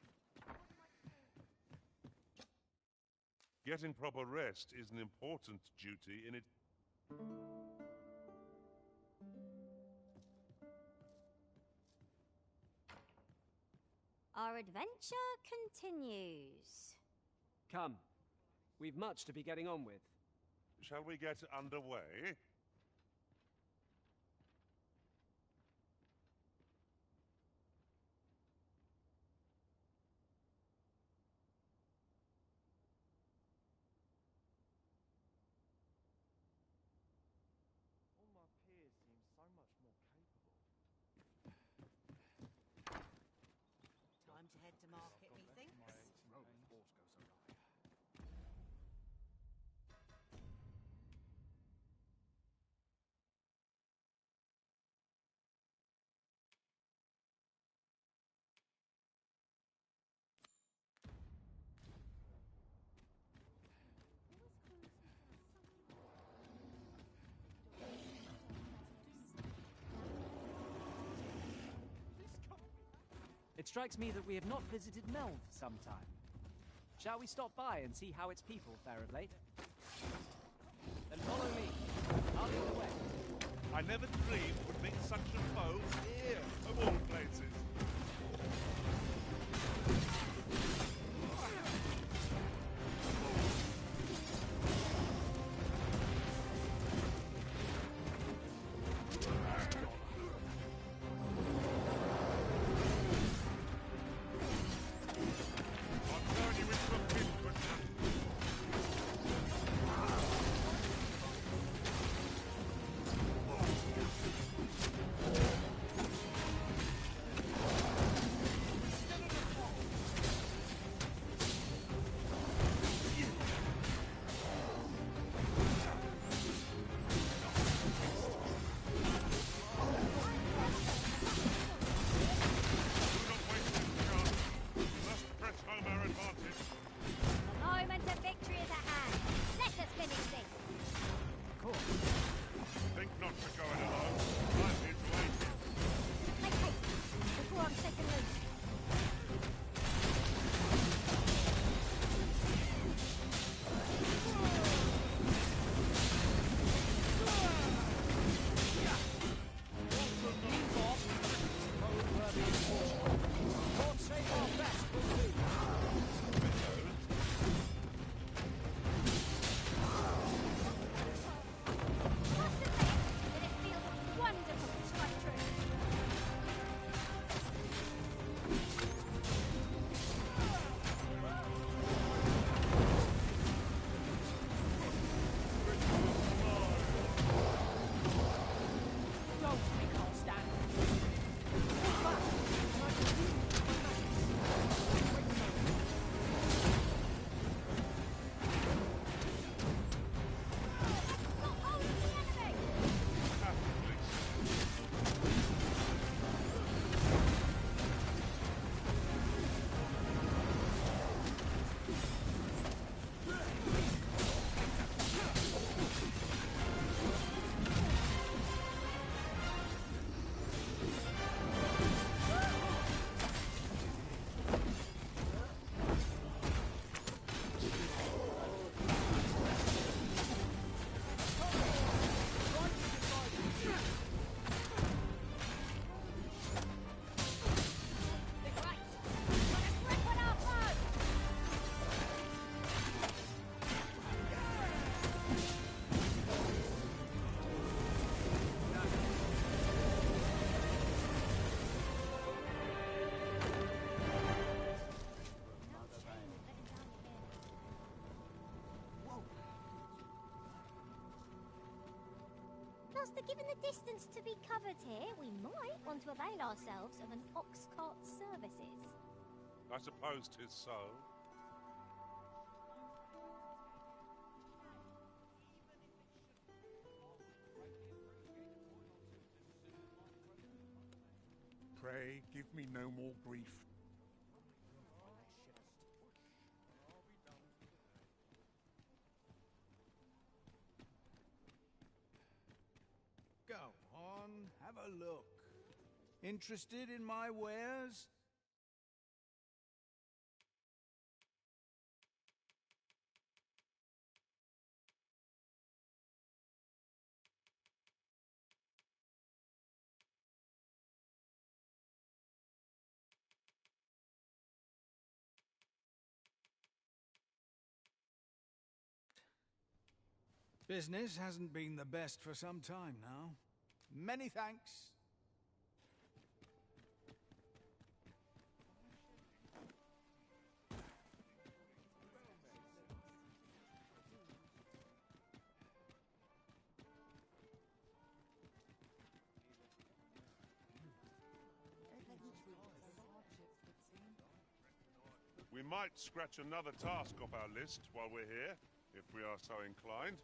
Getting proper rest is an important duty in it. Our adventure continues. Come. We've much to be getting on with. Shall we get underway? All my peers seem so much more capable. Time to head to market, methinks. Roman horse goes awry. It strikes me that we have not visited Melv for some time. Shall we stop by and see how its people fare of late? Then follow me. I'll lead the way. I never dreamed would meet such a foe here, of all places. Master, given the distance to be covered here, we might want to avail ourselves of an ox cart's services. I suppose 'tis so. Pray, give me no more grief. Go on, have a look. Interested in my wares? Business hasn't been the best for some time now. Many thanks. We might scratch another task off our list while we're here, if we are so inclined.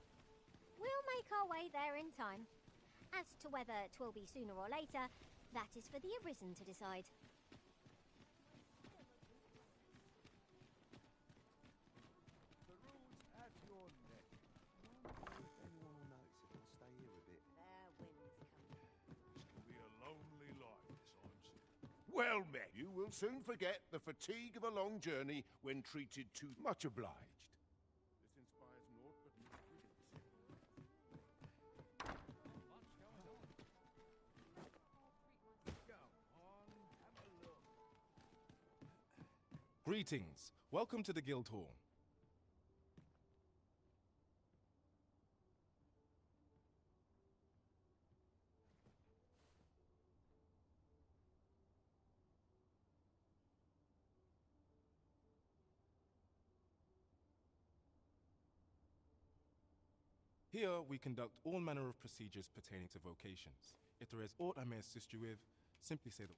We'll make our way there in time. As to whether 'twill be sooner or later, that is for the Arisen to decide. The rules at your neck. Wonder if anyone will notice if I stay here a bit. Their wind's coming. This can be a lonely life, this I'm. Well met. You will soon forget the fatigue of a long journey when treated too much obliged. This inspires naught but miscredence. Go on, have a look. Greetings. Welcome to the Guild Hall. Here, we conduct all manner of procedures pertaining to vocations. If there is aught I may assist you with, simply say the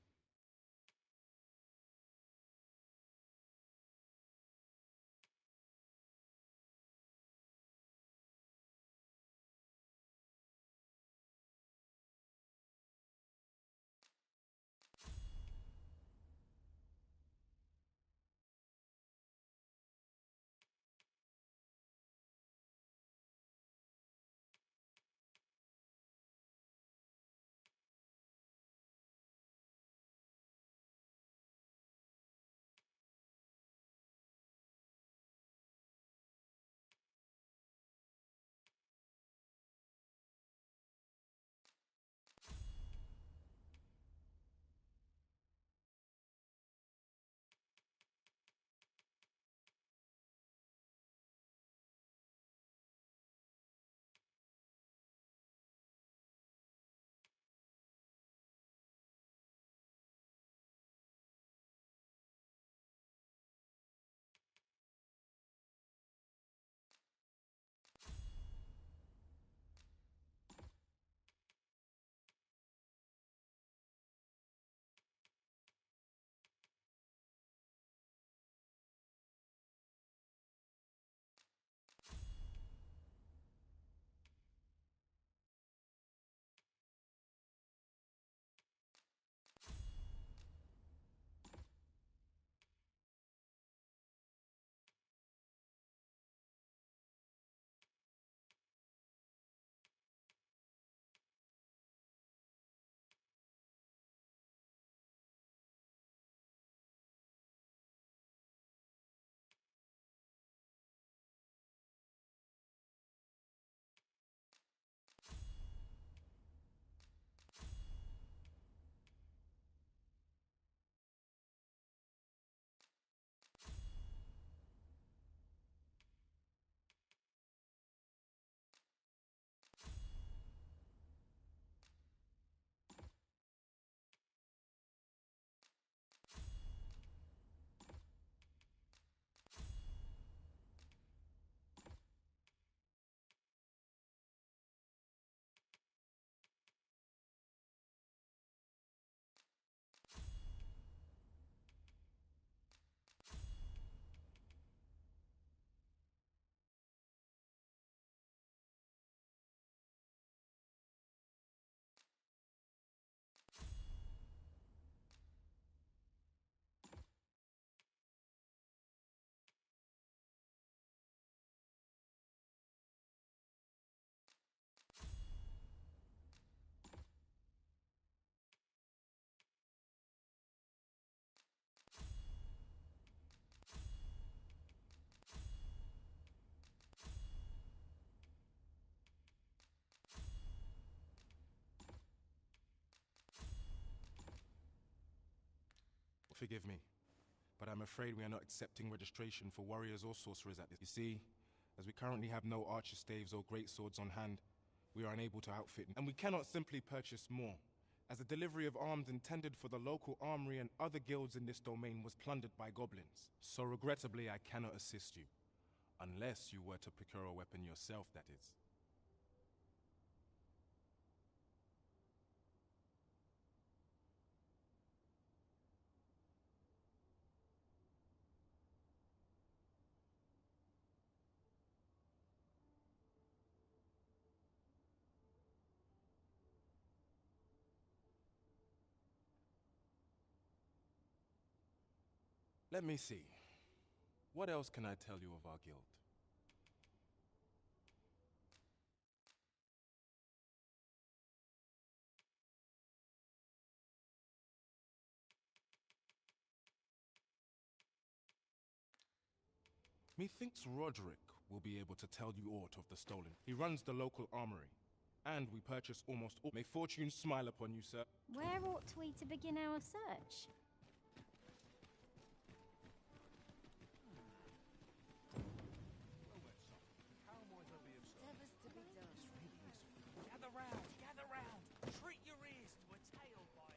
Forgive me, but I'm afraid we are not accepting registration for warriors or sorcerers at this. You see, as we currently have no archer staves or great swords on hand, we are unable to outfit, and we cannot simply purchase more, as the delivery of arms intended for the local armory and other guilds in this domain was plundered by goblins. So regrettably, I cannot assist you, unless you were to procure a weapon yourself, that is. Let me see. What else can I tell you of our guild? Methinks Roderick will be able to tell you aught of the stolen. He runs the local armory, and we purchase almost all. May fortune smile upon you, sir. Where ought we to begin our search? Gather round! Treat your ears to a tail bite!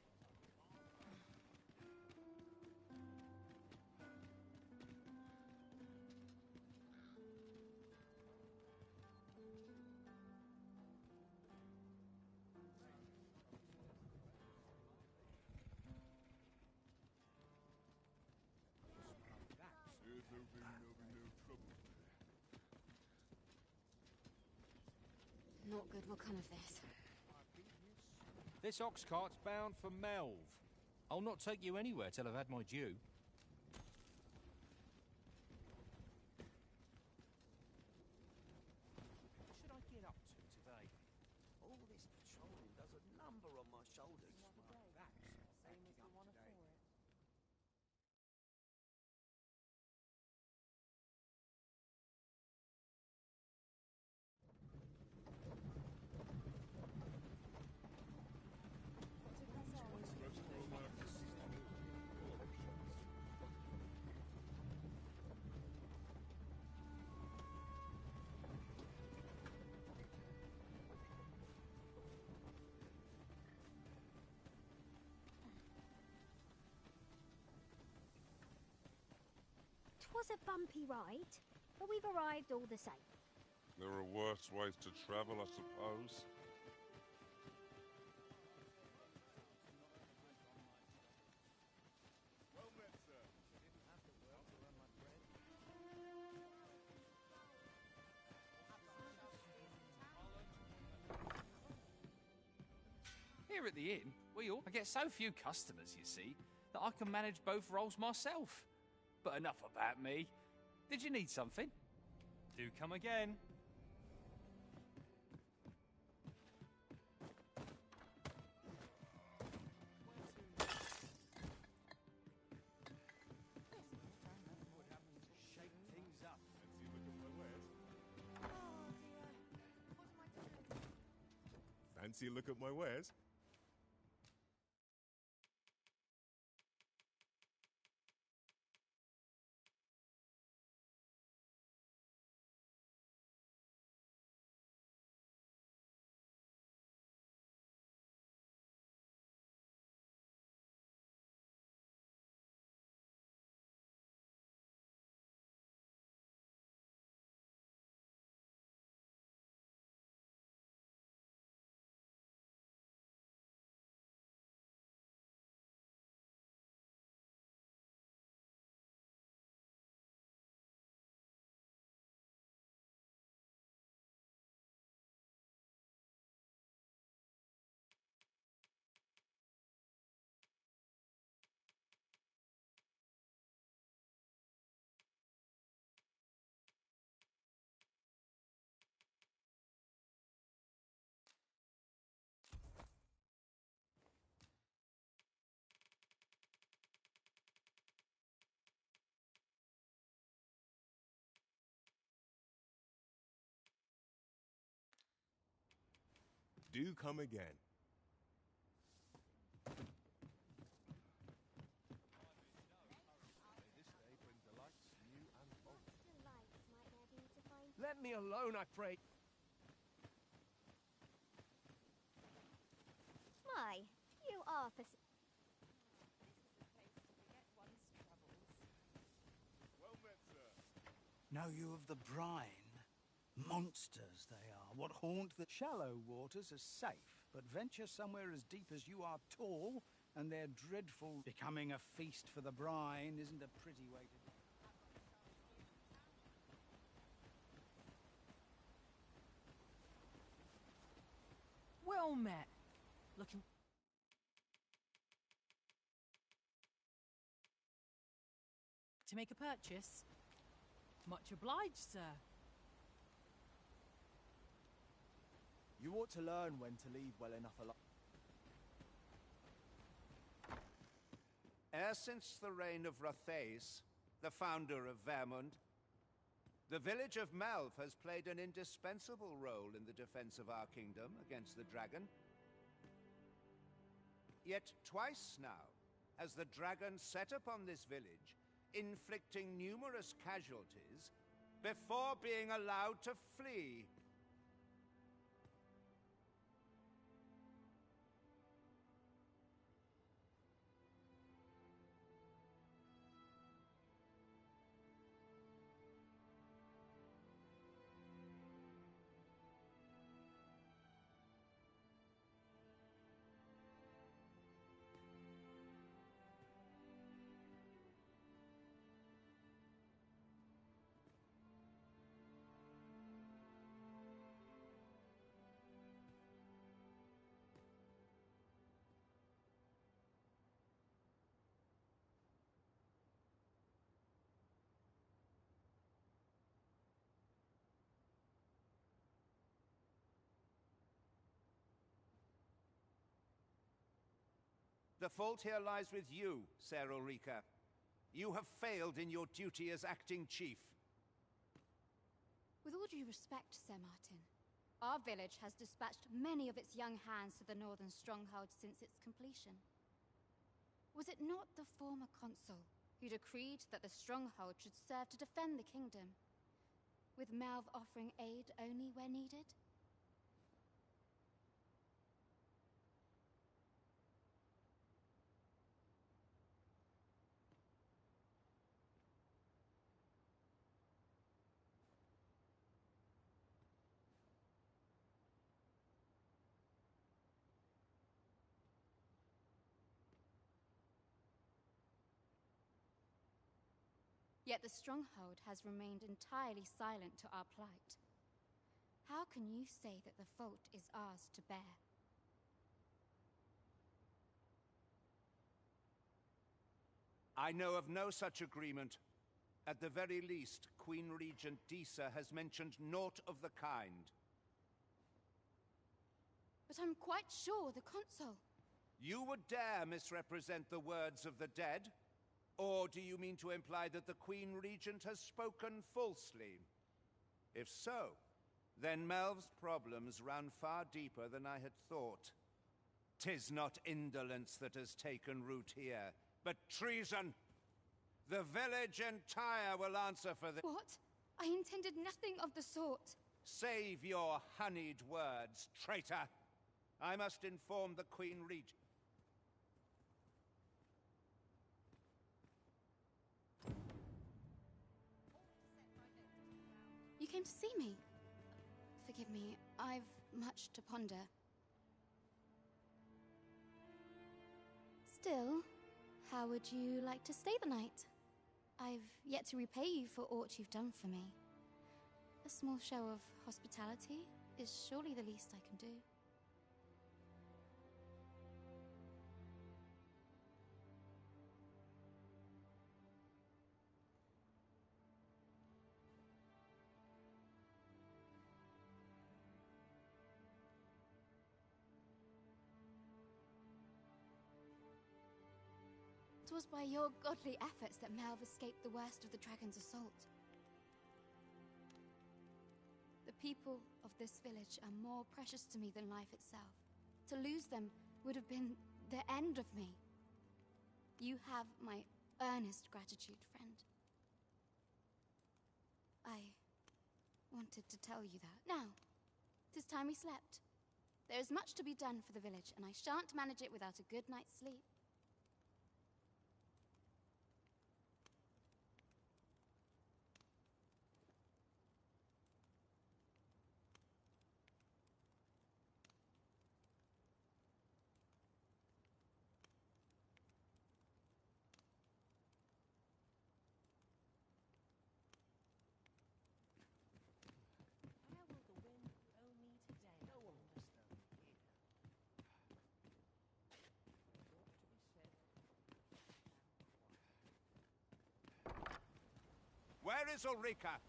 No trouble. Not good will come of this. This ox cart's bound for Melv. I'll not take you anywhere till I've had my due. What should I get up to today? All this patrolling does a number on my shoulders. Same as the one before it. Was a bumpy ride, but we've arrived all the same. There are worse ways to travel, I suppose. Well met, sir. Didn't have the world to earn my bread. Here at the inn, I get so few customers, you see, that I can manage both roles myself. But enough about me. Did you need something? Do come again. Shake things up. Fancy a look at my wares? Do come again. Let me alone, I pray. My, you are Well met, sir. Know you of the brine? Monsters they are, what haunt the shallow waters are safe, but venture somewhere as deep as you are tall, and they're dreadful. Becoming a feast for the brine isn't a pretty way to do. Well met. Looking... To make a purchase? Much obliged, sir. You ought to learn when to leave well enough alone. E'er since the reign of Rathaeus, the founder of Vermund, the village of Melv has played an indispensable role in the defense of our kingdom against the dragon. Yet twice now has the dragon set upon this village, inflicting numerous casualties before being allowed to flee. The fault here lies with you, Ser Ulrika. You have failed in your duty as acting chief. With all due respect, Sir Martin, our village has dispatched many of its young hands to the northern stronghold since its completion. Was it not the former consul who decreed that the stronghold should serve to defend the kingdom, with Melv offering aid only where needed? Yet the stronghold has remained entirely silent to our plight. How can you say that the fault is ours to bear? I know of no such agreement. At the very least, Queen Regent Disa has mentioned naught of the kind. But I'm quite sure the consul... You would dare misrepresent the words of the dead? Or do you mean to imply that the Queen Regent has spoken falsely? If so, then Melv's problems run far deeper than I had thought. 'Tis not indolence that has taken root here, but treason. The village entire will answer for this. What? I intended nothing of the sort. Save your honeyed words, traitor. I must inform the Queen Regent. You came to see me. Forgive me, I've much to ponder. Still, how would you like to stay the night? I've yet to repay you for aught you've done for me. A small show of hospitality is surely the least I can do. It was by your godly efforts that Melv escaped the worst of the dragon's assault. The people of this village are more precious to me than life itself. To lose them would have been the end of me. You have my earnest gratitude, friend. I want wanted to tell you that. Now, 'tis time we slept. There is much to be done for the village, and I shan't manage it without a good night's sleep. Where is Ulrika?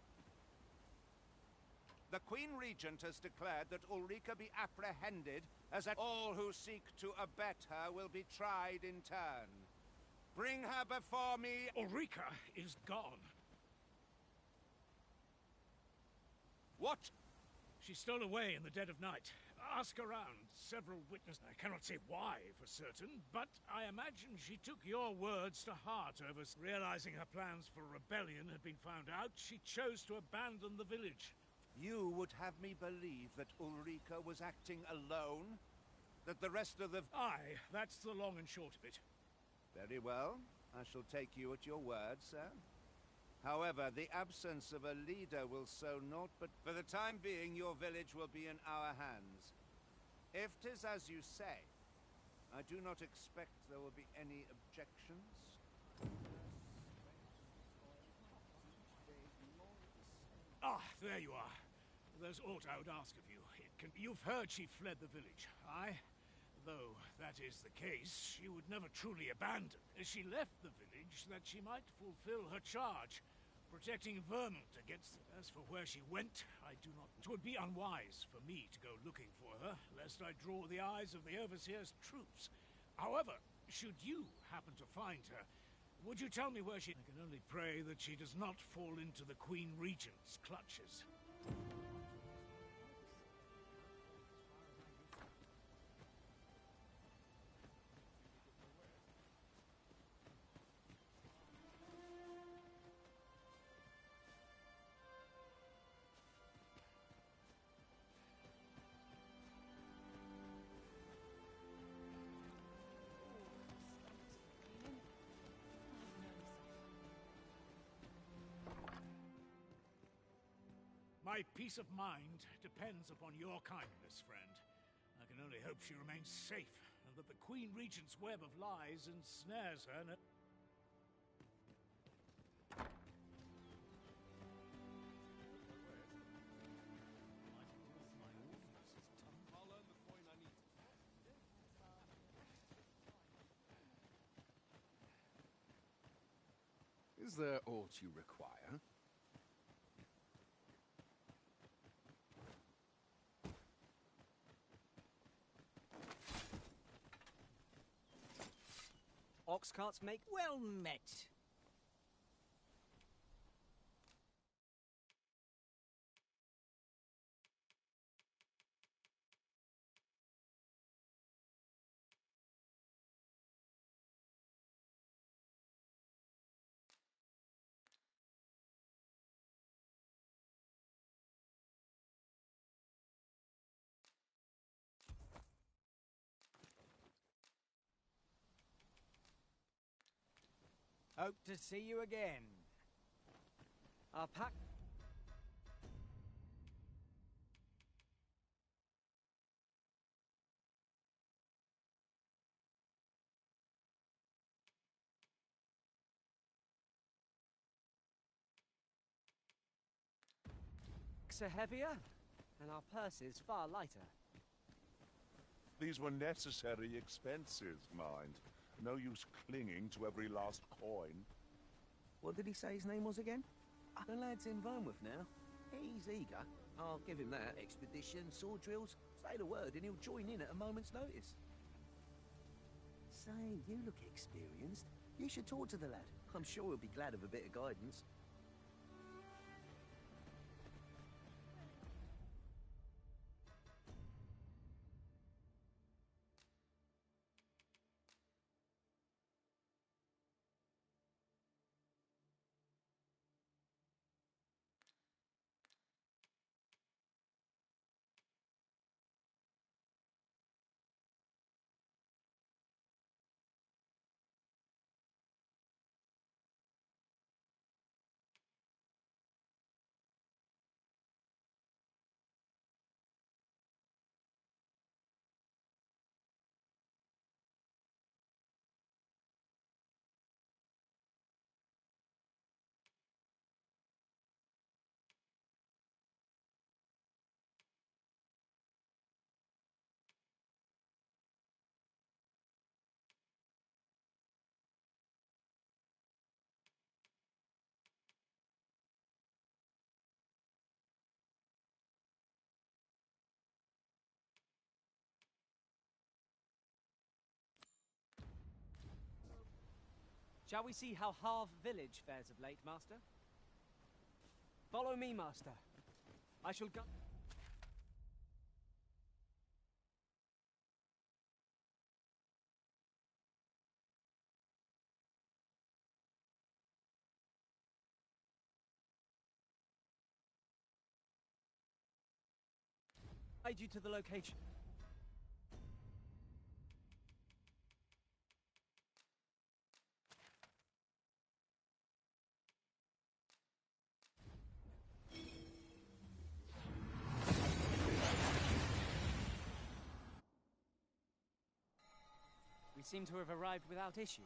The Queen Regent has declared that Ulrika be apprehended, as that all who seek to abet her will be tried in turn. Bring her before me. Ulrika is gone. What? She stole away in the dead of night. Ask around. Several witnesses. I cannot say why for certain, but I imagine she took your words to heart over realizing her plans for rebellion had been found out. She chose to abandon the village. You would have me believe that Ulrika was acting alone? That the rest of the... Aye, that's the long and short of it. Very well. I shall take you at your word, sir. However, the absence of a leader will sow naught but... For the time being, your village will be in our hands. If 'tis as you say, I do not expect there will be any objections. Ah, there you are. There's aught I would ask of you. You've heard she fled the village, aye? Though that is the case, she would never truly abandon. She left the village that she might fulfill her charge, protecting Vermont against it. As for where she went, I do not... It would be unwise for me to go looking for her, lest I draw the eyes of the Overseer's troops. However, should you happen to find her, would you tell me where she... I can only pray that she does not fall into the Queen Regent's clutches. My peace of mind depends upon your kindness, friend. I can only hope she remains safe, and that the Queen Regent's web of lies ensnares her. Is there aught you require? Ox carts make... Well met. Hope to see you again. Our pack... are heavier, and our purses far lighter. These were necessary expenses, mind. No use clinging to every last coin. What did he say his name was again? The lad's in Vermouth now. He's eager. I'll give him that. Expedition, sword drills. Say the word and he'll join in at a moment's notice. Say, you look experienced. You should talk to the lad. I'm sure he'll be glad of a bit of guidance. Shall we see how Harve Village fares of late, Master? Follow me, Master. I shall go... guide you to the location. We seem to have arrived without issue.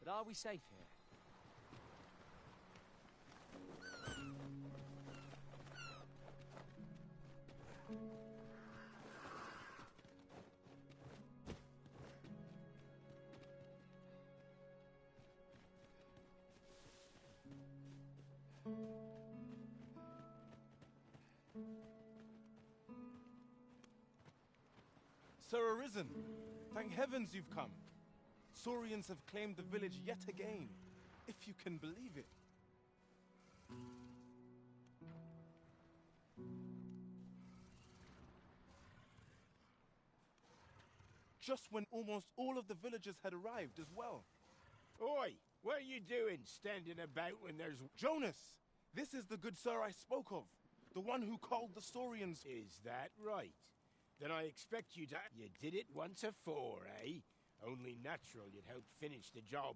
But are we safe here? Sir Arisen, thank heavens you've come. Saurians have claimed the village yet again, if you can believe it. Just when almost all of the villagers had arrived as well. Oi! What are you doing, standing about when there's... Jonas! This is the good sir I spoke of. The one who called the Saurians... Is that right? Then I expect you to... You did it once afore, eh? Only natural you'd help finish the job.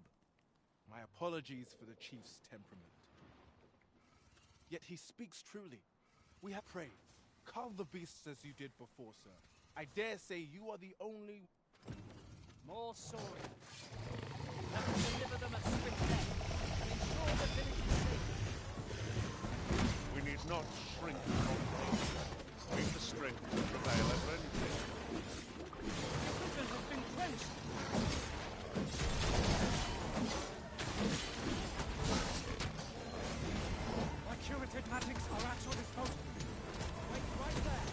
My apologies for the chief's temperament. Yet he speaks truly. We have prayed. Carve the beasts as you did before, sir. I dare say you are the only... More Saurians. Let us deliver them a swift death and ensure the village is safe. We need not shrink from danger. We've the strength to prevail over anything. The rivers have been quenched. My curative magics are at your disposal. Wait right there.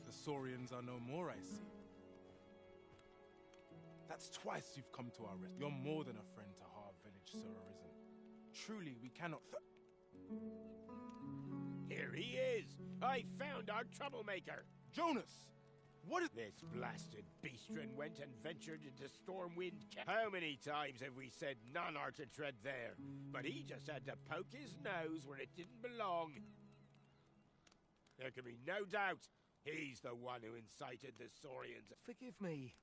The Saurians are no more, I see. That's twice you've come to our rescue. You're more than a friend to Harve Village, Sir Arisen. Truly, we cannot... Here he is! I found our troublemaker! Jonas! What is... This blasted beastren went and ventured into Stormwind Camp. How many times have we said none are to tread there? But he just had to poke his nose where it didn't belong. There can be no doubt he's the one who incited the Saurians. Forgive me.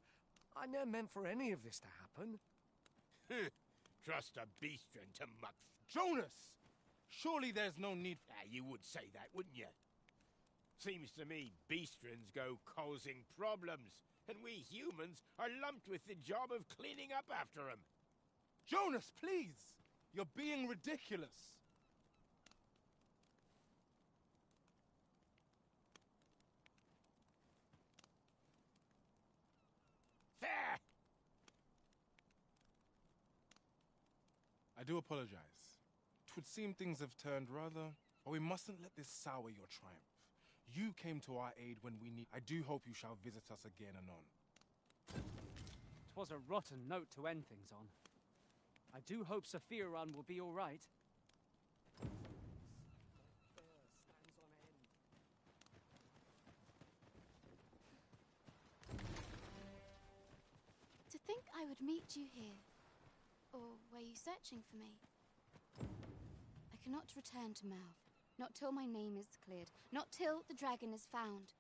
I never meant for any of this to happen. Trust a beastren to muck... Jonas! Surely there's no need... you would say that, wouldn't you? Seems to me beastrens go causing problems, and we humans are lumped with the job of cleaning up after them. Jonas, please! You're being ridiculous. There! I do apologize. 'Twould seem things have turned rather But we mustn't let this sour your triumph. You came to our aid when we need. I do hope you shall visit us again anon. 'Twas a rotten note to end things on. I do hope Saphira will be all right. To think I would meet you here. Or were you searching for me? I cannot return to Melv. Not till my name is cleared. Not till the dragon is found.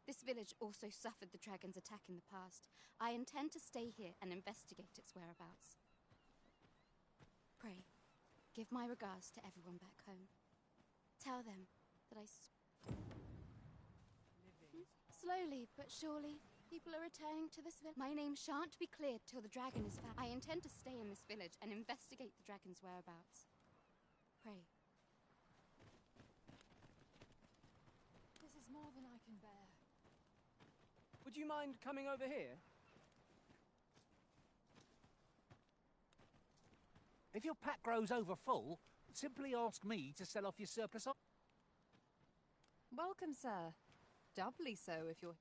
This village also suffered the dragon's attack in the past. I intend to stay here and investigate its whereabouts. Pray, give my regards to everyone back home. Tell them that Slowly but surely, people are returning to this village. My name shan't be cleared till the dragon is found. I intend to stay in this village and investigate the dragon's whereabouts. Pray. This is more than I can bear. Would you mind coming over here? If your pack grows over full, simply ask me to sell off your surplus. Welcome, sir. Doubly so if you're...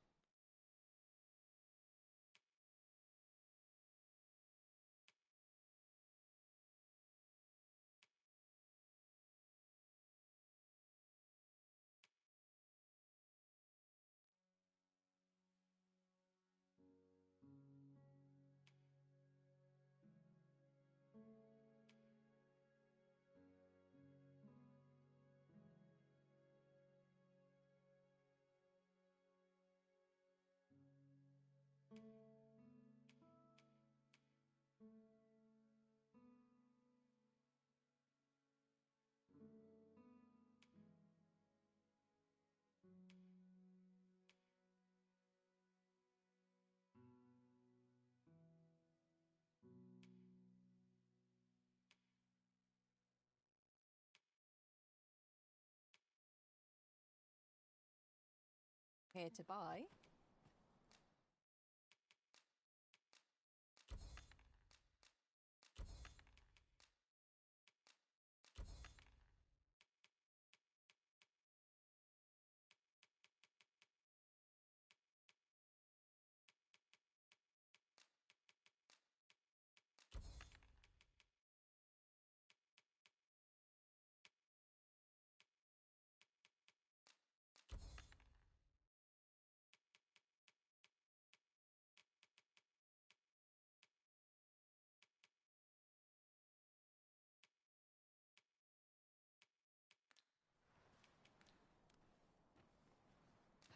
Here to buy.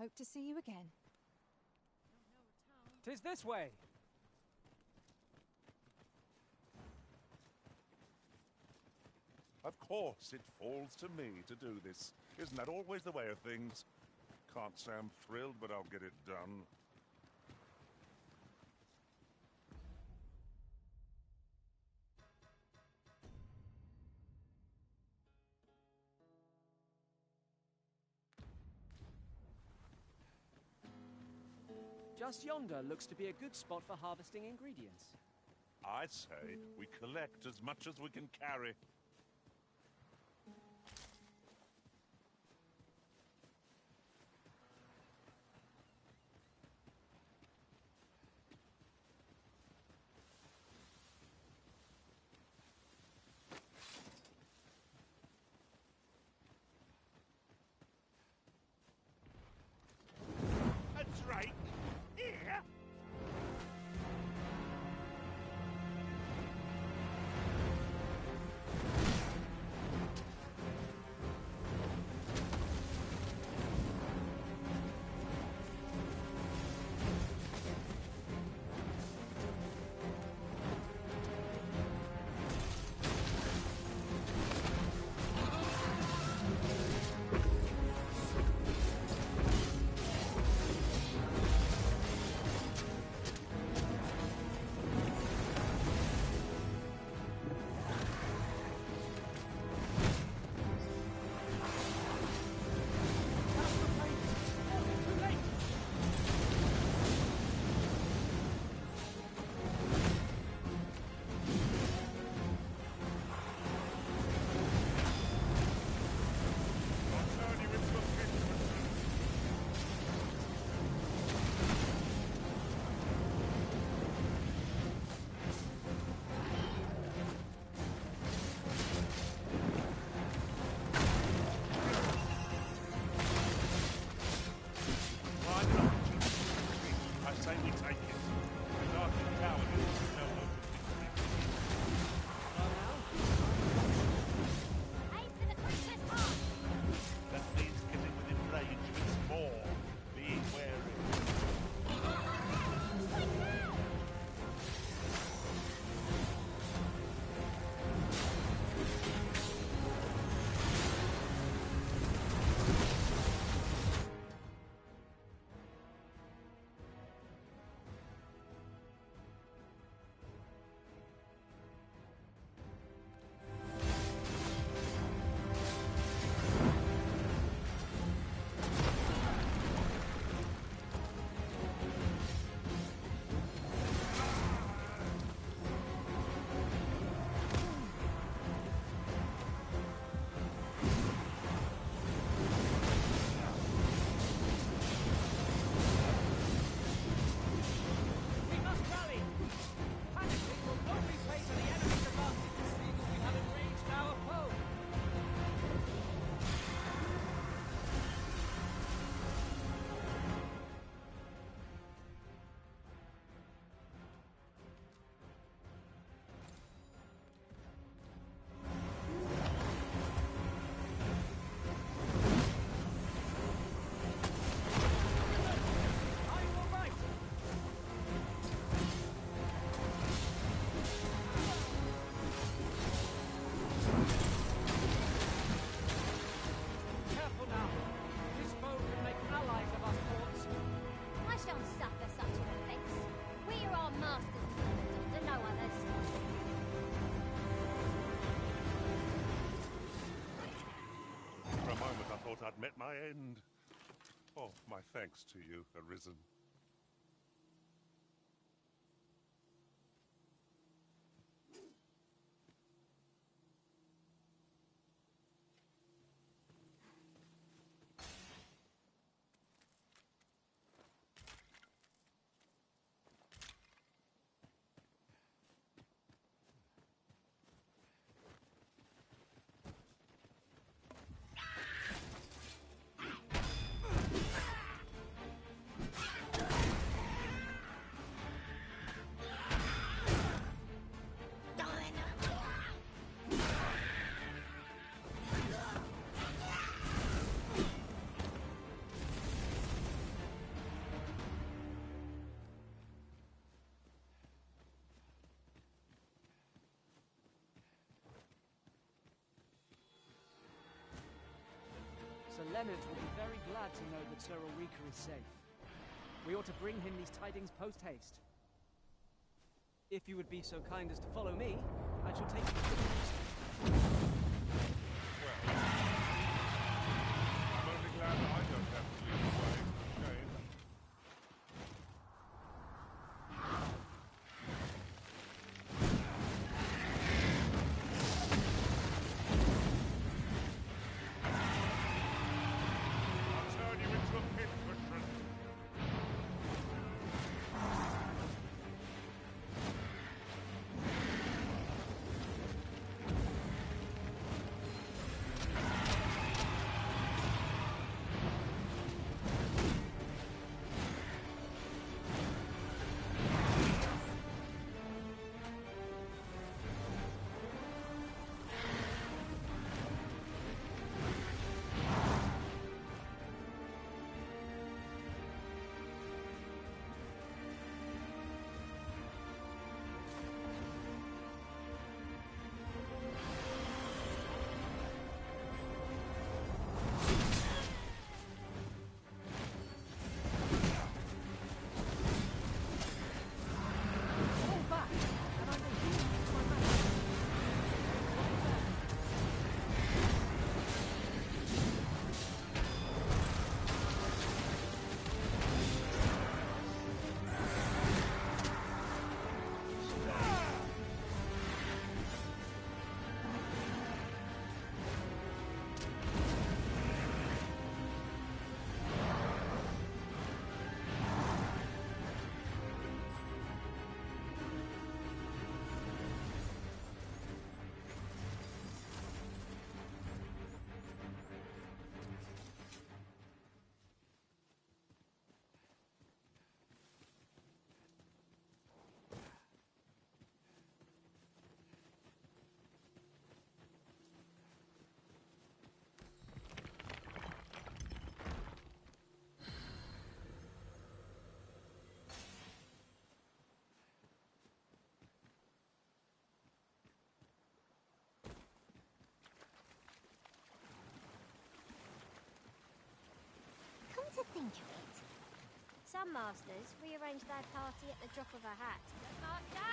Hope to see you again. 'Tis this way. Of course, it falls to me to do this. Isn't that always the way of things? Can't say I'm thrilled, but I'll get it done. Just yonder looks to be a good spot for harvesting ingredients. I say we collect as much as we can carry. That's right. Here. thought I'd met my end. Oh, my thanks to you, Arisen. Sir Leonard will be very glad to know that Sir Ulrika is safe. We ought to bring him these tidings post-haste. If you would be so kind as to follow me, I shall take you to the news. Well, I'm only glad that I don't have to lead the way. Shame. I'll turn you into a pincushion. Come to think of it, some masters rearrange their party at the drop of a hat. Master!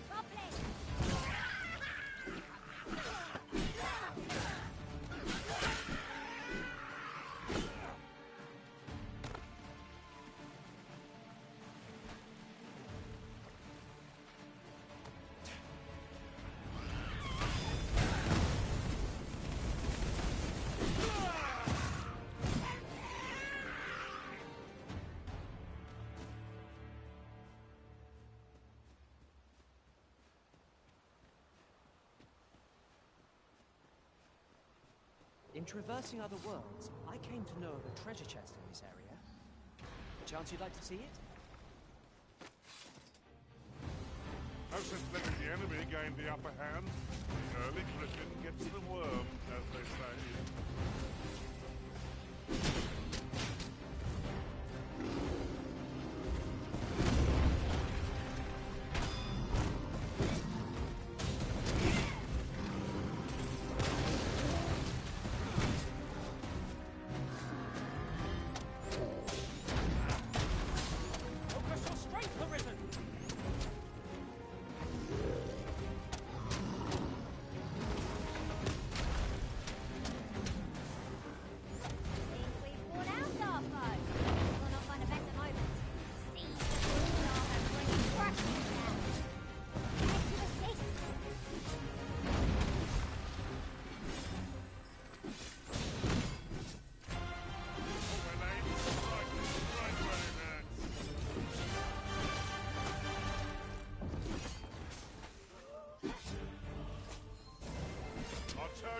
Goblin! In traversing other worlds, I came to know of a treasure chest in this area. Chance you'd like to see it? No sense letting the enemy gain the upper hand. The early griffin gets the worm, as they say. Focus your strength, Arisen!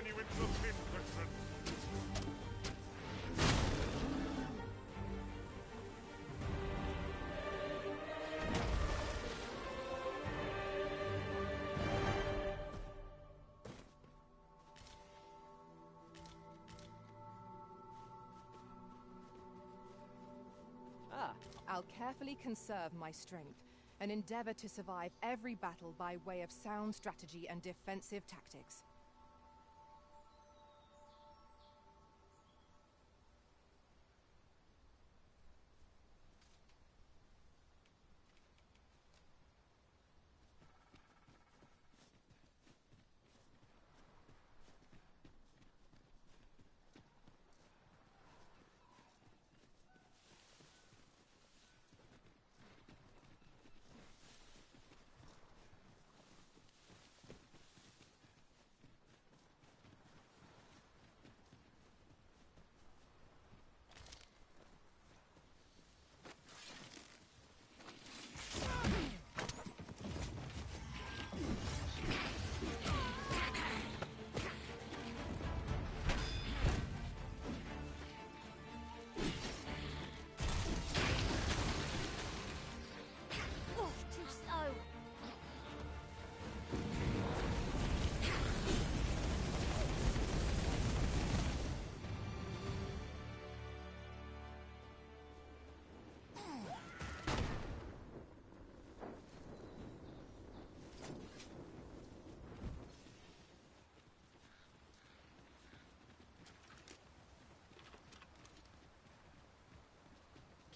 you into a pincushion. I'll carefully conserve my strength and endeavor to survive every battle by way of sound strategy and defensive tactics.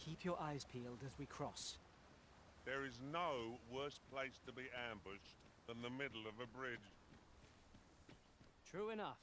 Keep your eyes peeled as we cross. There is no worse place to be ambushed than the middle of a bridge. True enough.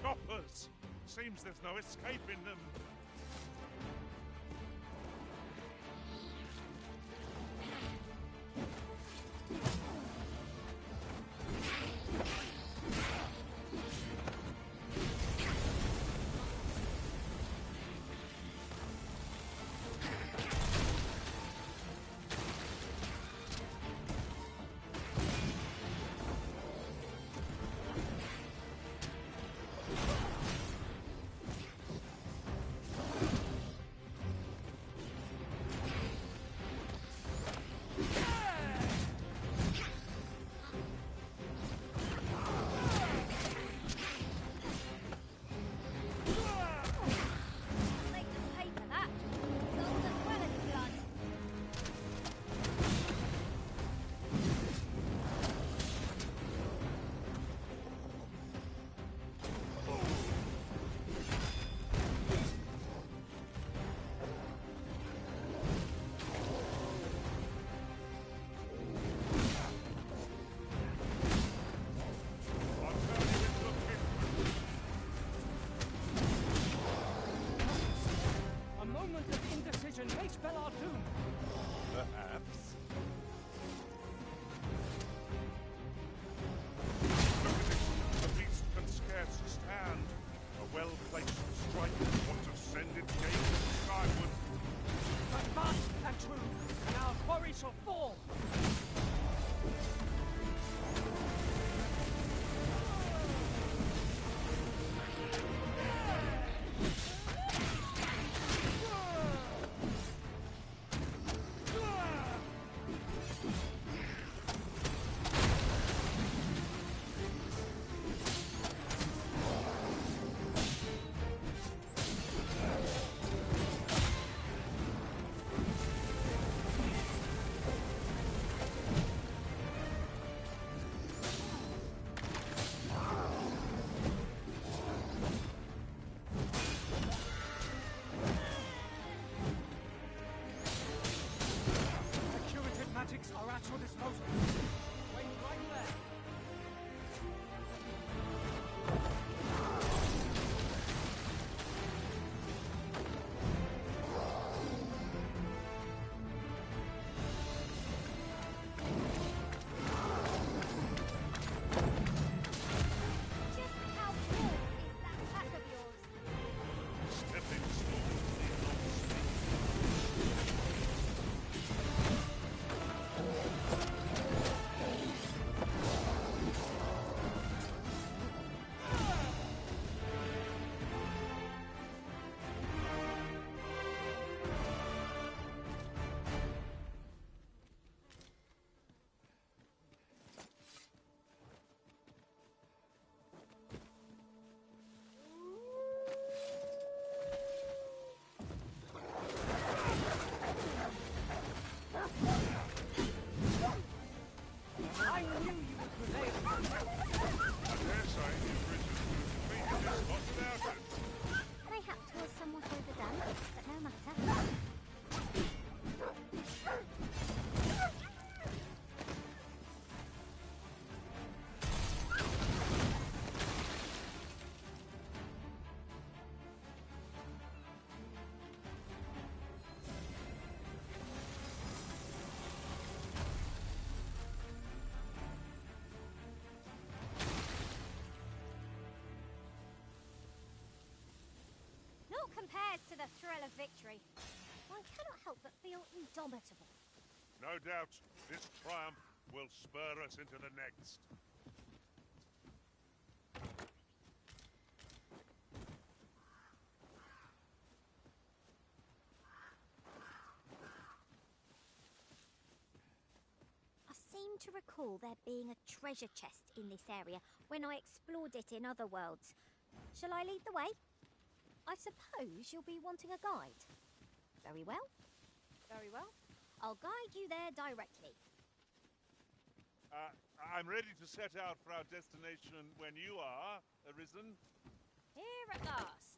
Choppers! Seems there's no escaping them. adds to the thrill of victory. One cannot help but feel indomitable. No doubt, this triumph will spur us into the next. I seem to recall there being a treasure chest in this area when I explored it in other worlds. Shall I lead the way? I suppose you'll be wanting a guide. Very well. Very well. I'll guide you there directly. I'm ready to set out for our destination when you are, Arisen. Here at last.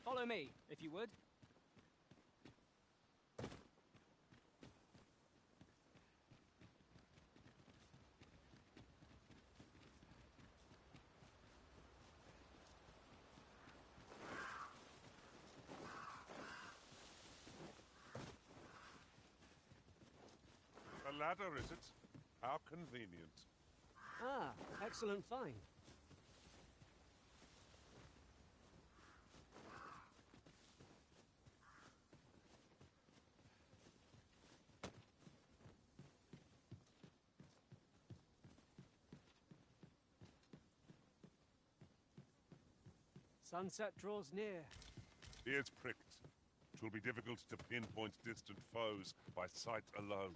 Follow me, if you would. A ladder, is it? How convenient. Ah, excellent find. Sunset draws near. Ears pricked. It will be difficult to pinpoint distant foes by sight alone.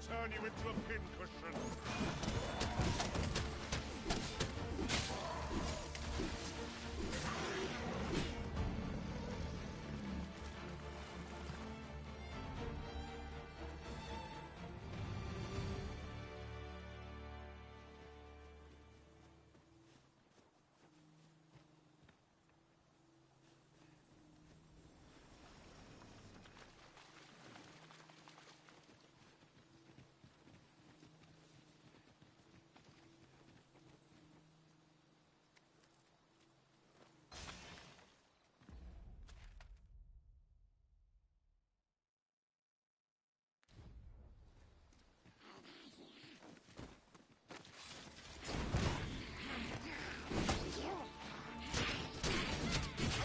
turn you into a pincushion.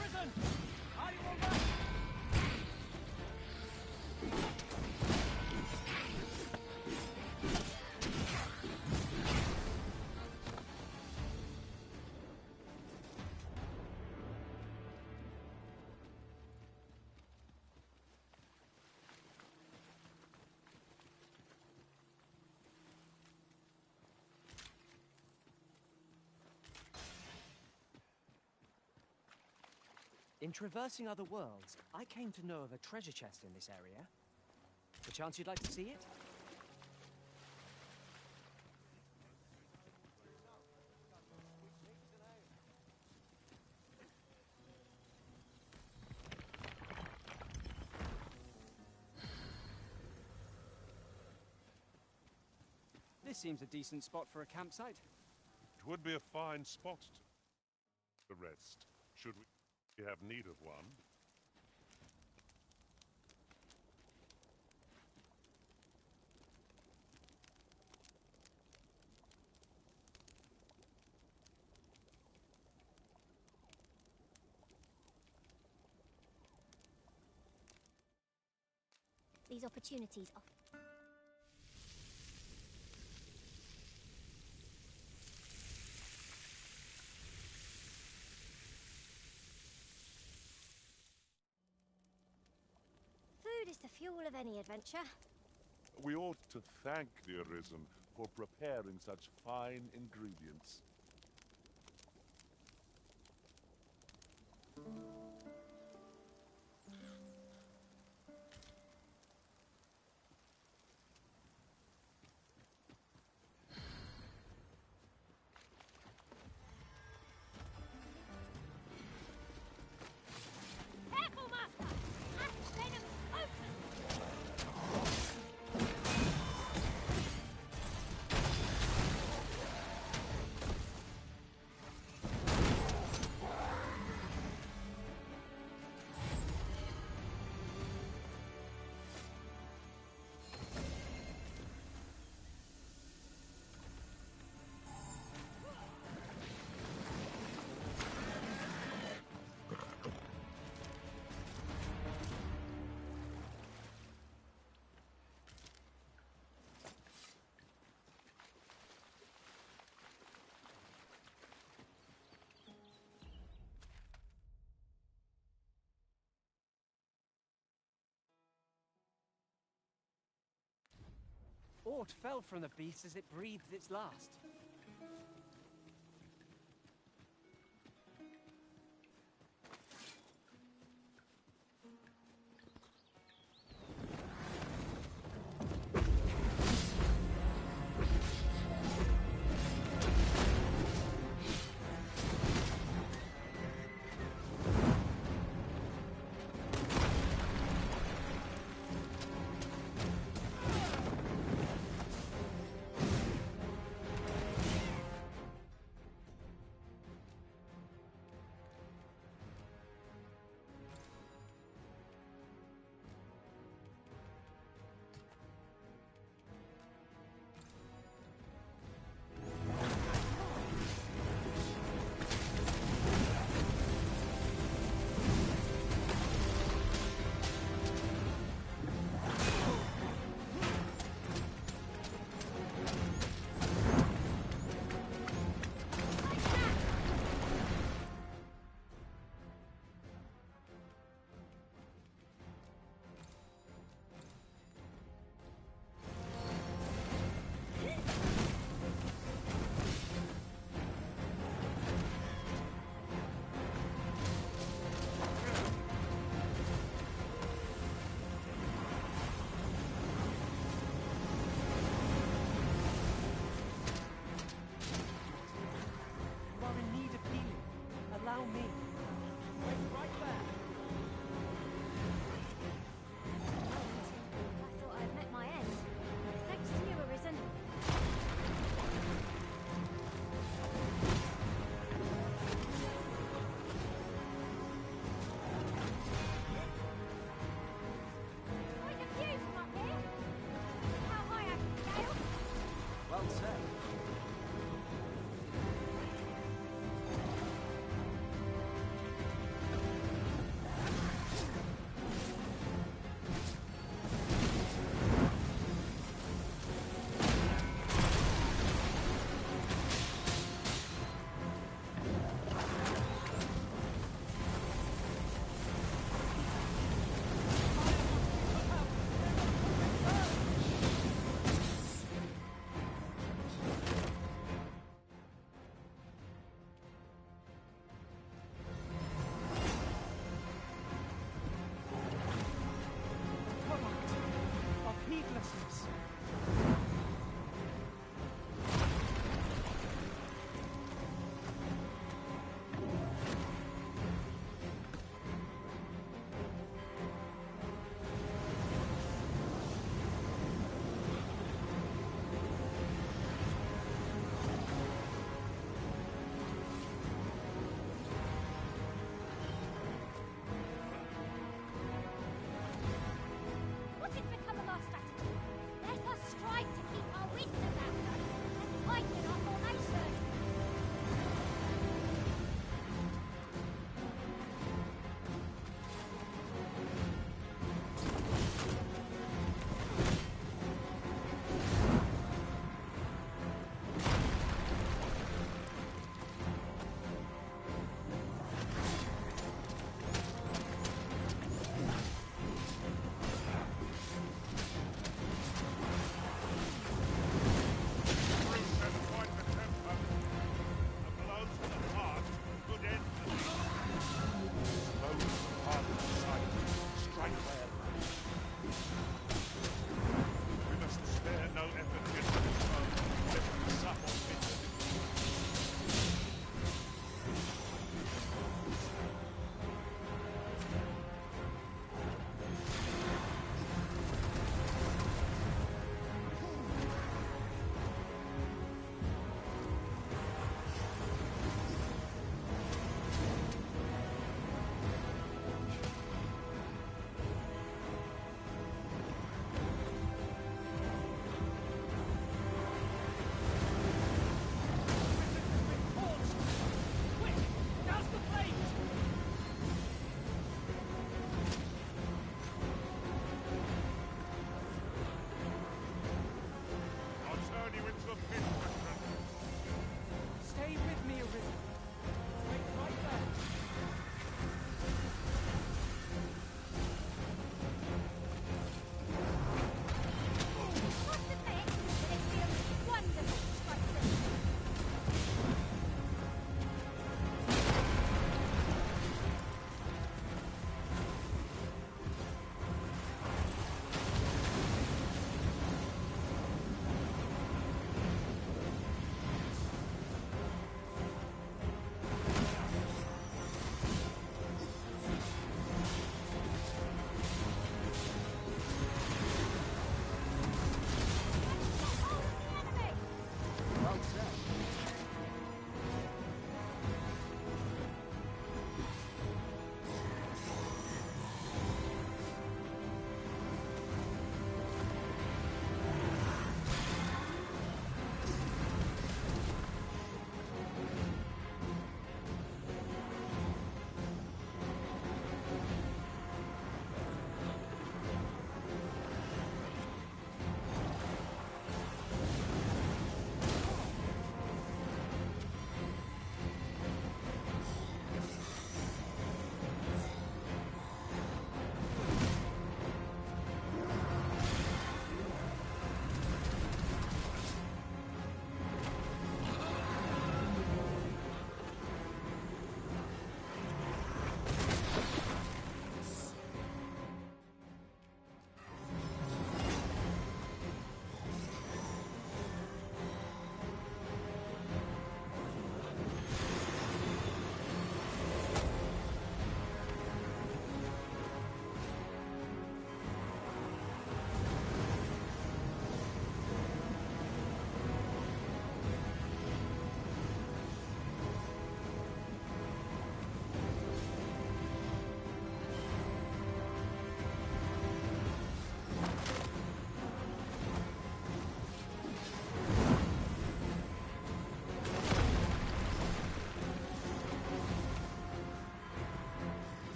Arisen! Are you all right? In traversing other worlds, I came to know of a treasure chest in this area. Perchance you'd like to see it? This seems a decent spot for a campsite. It would be a fine spot to rest, should we have need of one. These opportunities are... Food is the fuel of any adventure. We ought to thank the Arisen for preparing such fine ingredients. Careful, Master! Ash venom open! Aught fell from the beast as it breathed its last.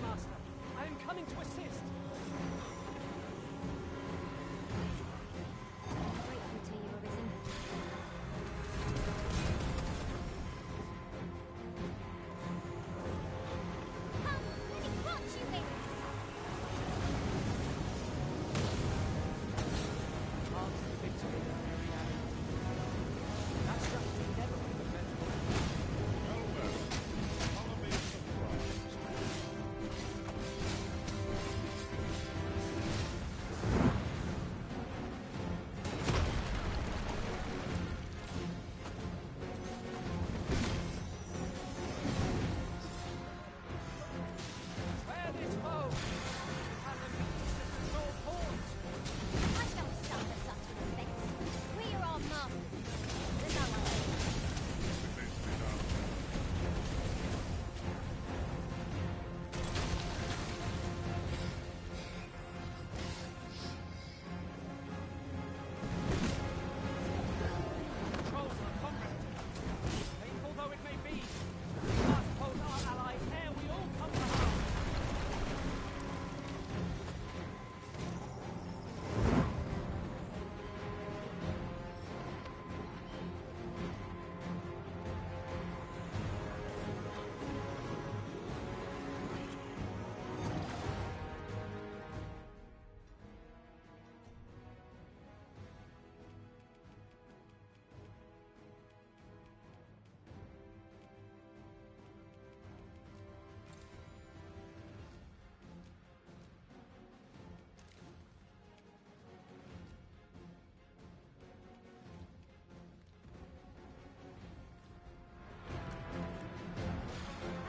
Master. I am coming to assist. Grateful to you, Arisen. Come, let me catch you, babies! Marks the victory, Ariana. That structure never would have meant more. Well, well. Follow me to the prize. Spare this foe! It has a means to control hordes. I don't suffer such an offense. We are our masters. There's no one else. Controls are comrade. Painful though it may be, we must hold our allies ere we all come to harm.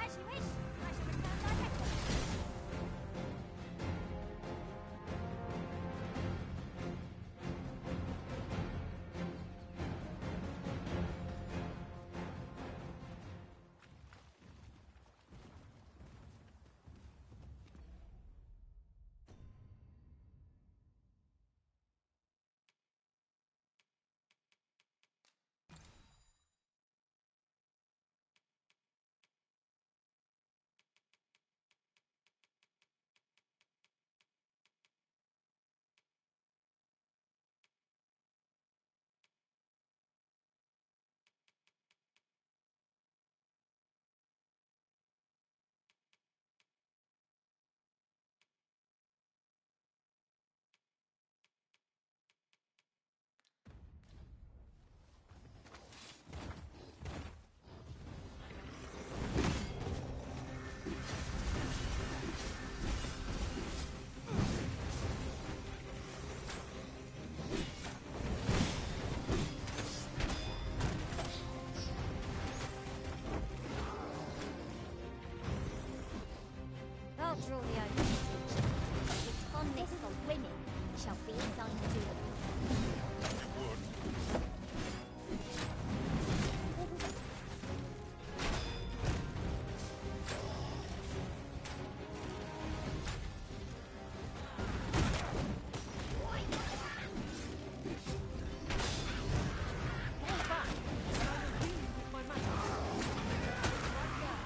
As you wish. I shall return directly. I'll draw the oath to teach. Its fondness for women shall be its undoing. Fall back, and I will heal you with my magic. Right there.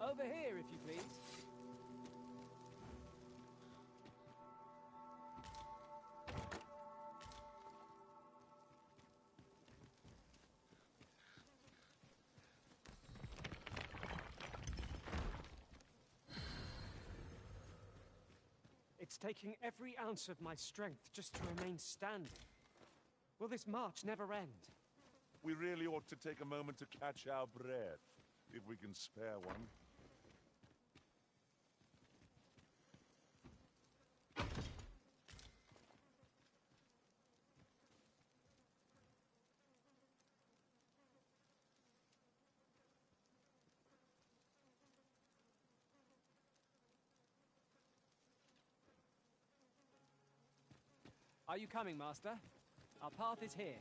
Over here, if you please. It's taking every ounce of my strength just to remain standing. Will this march never end? We really ought to take a moment to catch our breath, if we can spare one. Are you coming, Master? Our path is here.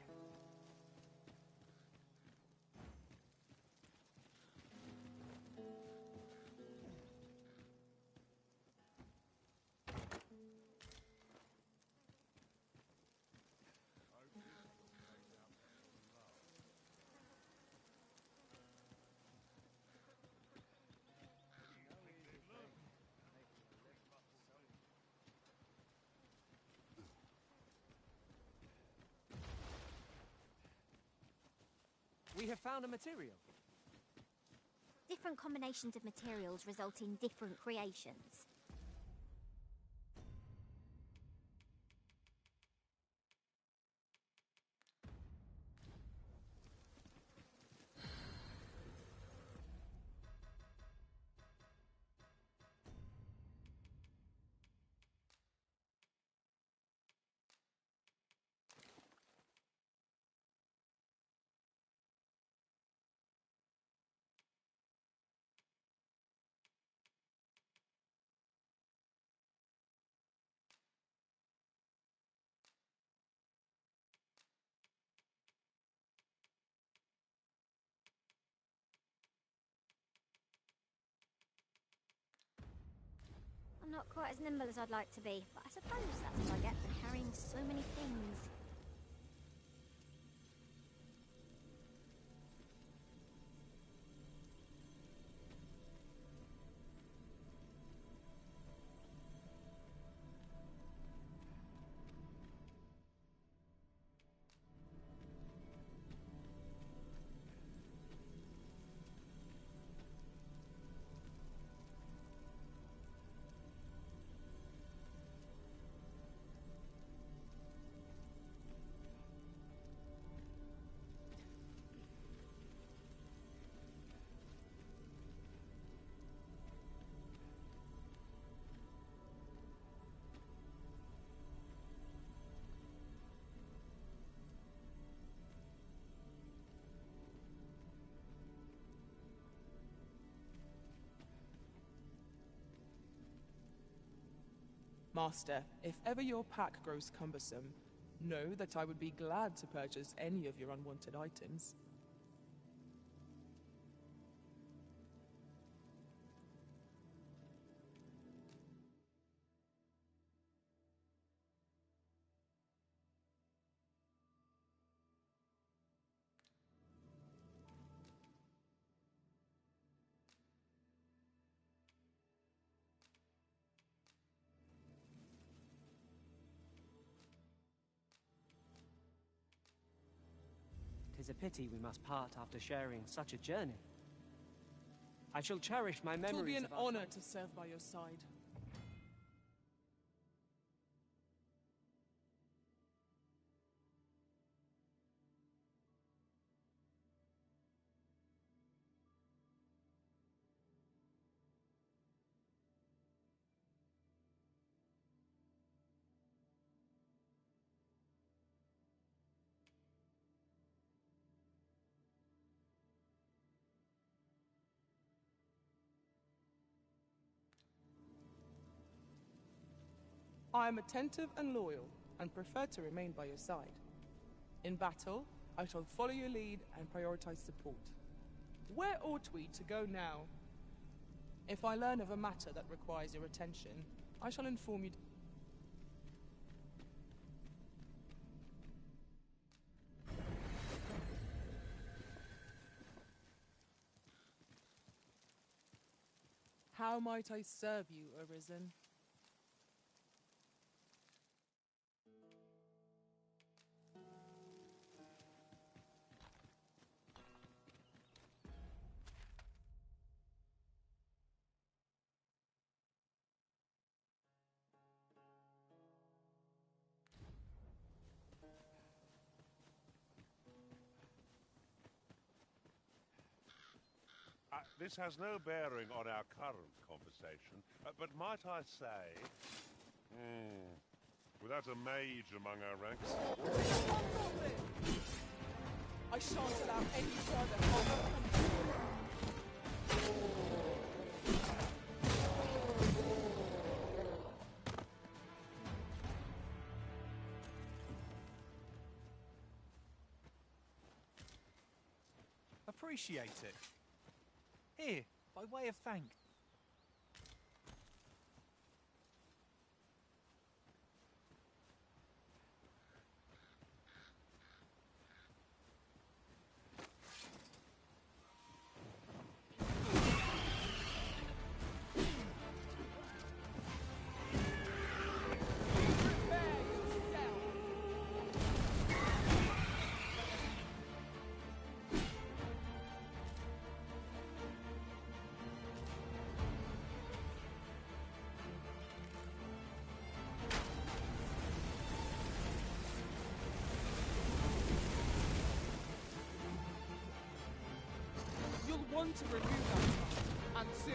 We have found a material. Different combinations of materials result in different creations. I'm not quite as nimble as I'd like to be, but I suppose that's what I get for carrying so many things. Master, if ever your pack grows cumbersome, know that I would be glad to purchase any of your unwanted items. Tis a pity we must part after sharing such a journey. I shall cherish my memories. It will be an of our honor time. to serve by your side. I am attentive and loyal, and prefer to remain by your side. In battle, I shall follow your lead and prioritize support. Where ought we to go now? If I learn of a matter that requires your attention, I shall inform you. How might I serve you, Arisen? This has no bearing on our current conversation, but might I say... without a mage among our ranks... I shan't allow any further harm. Appreciate it. Here, by way of thanks. Want to remove that, and soon.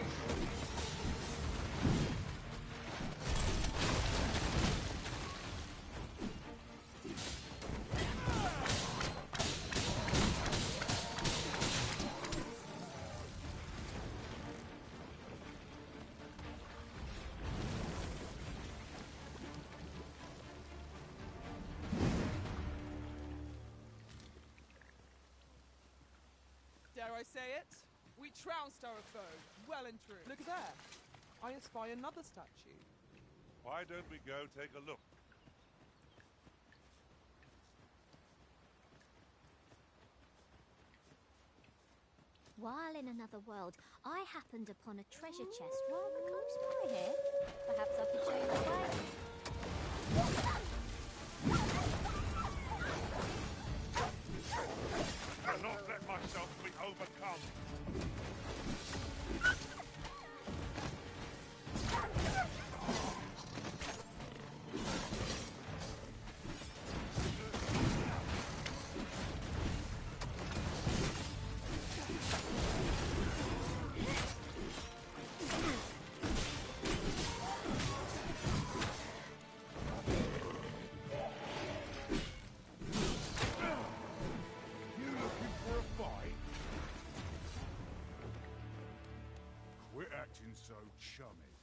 Dare I say it? We trounced our foe, well and true. Look there. I espy another statue. Why don't we go take a look? While in another world, I happened upon a treasure chest rather close by here. Perhaps I could show you the way. I'll not let myself be overcome. So chummy.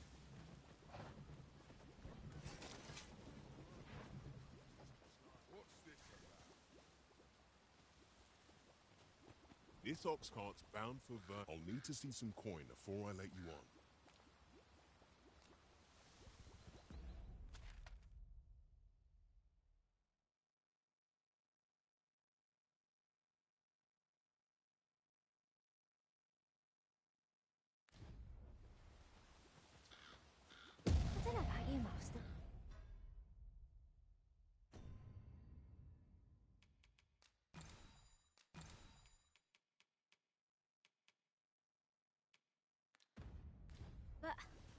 What's this about? This ox cart's bound for I'll need to see some coin before I let you on. I don't know about you, Master. But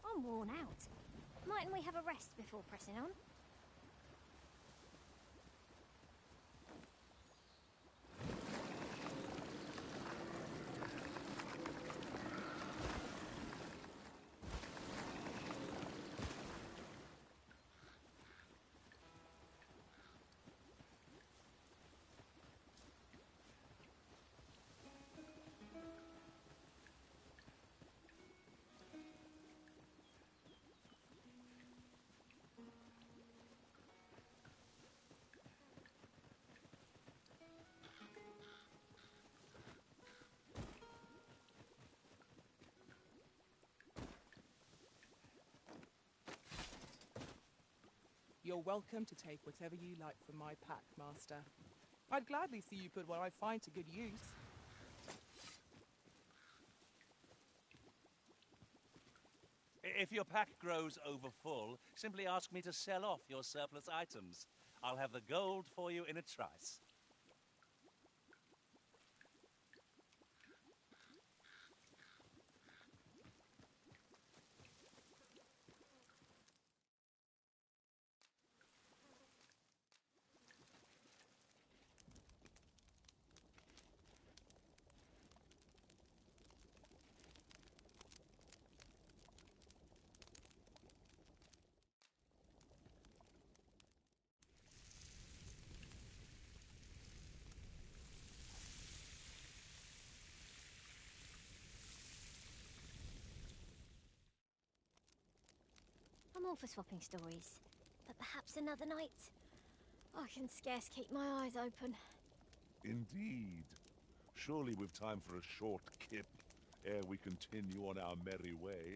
I'm worn out. Mightn't we have a rest before pressing on? You're welcome to take whatever you like from my pack, Master. I'd gladly see you put what I find to good use. If your pack grows overfull, simply ask me to sell off your surplus items. I'll have the gold for you in a trice. I'm all for swapping stories, but perhaps another night? I can scarce keep my eyes open. Indeed. Surely we've time for a short kip ere we continue on our merry way.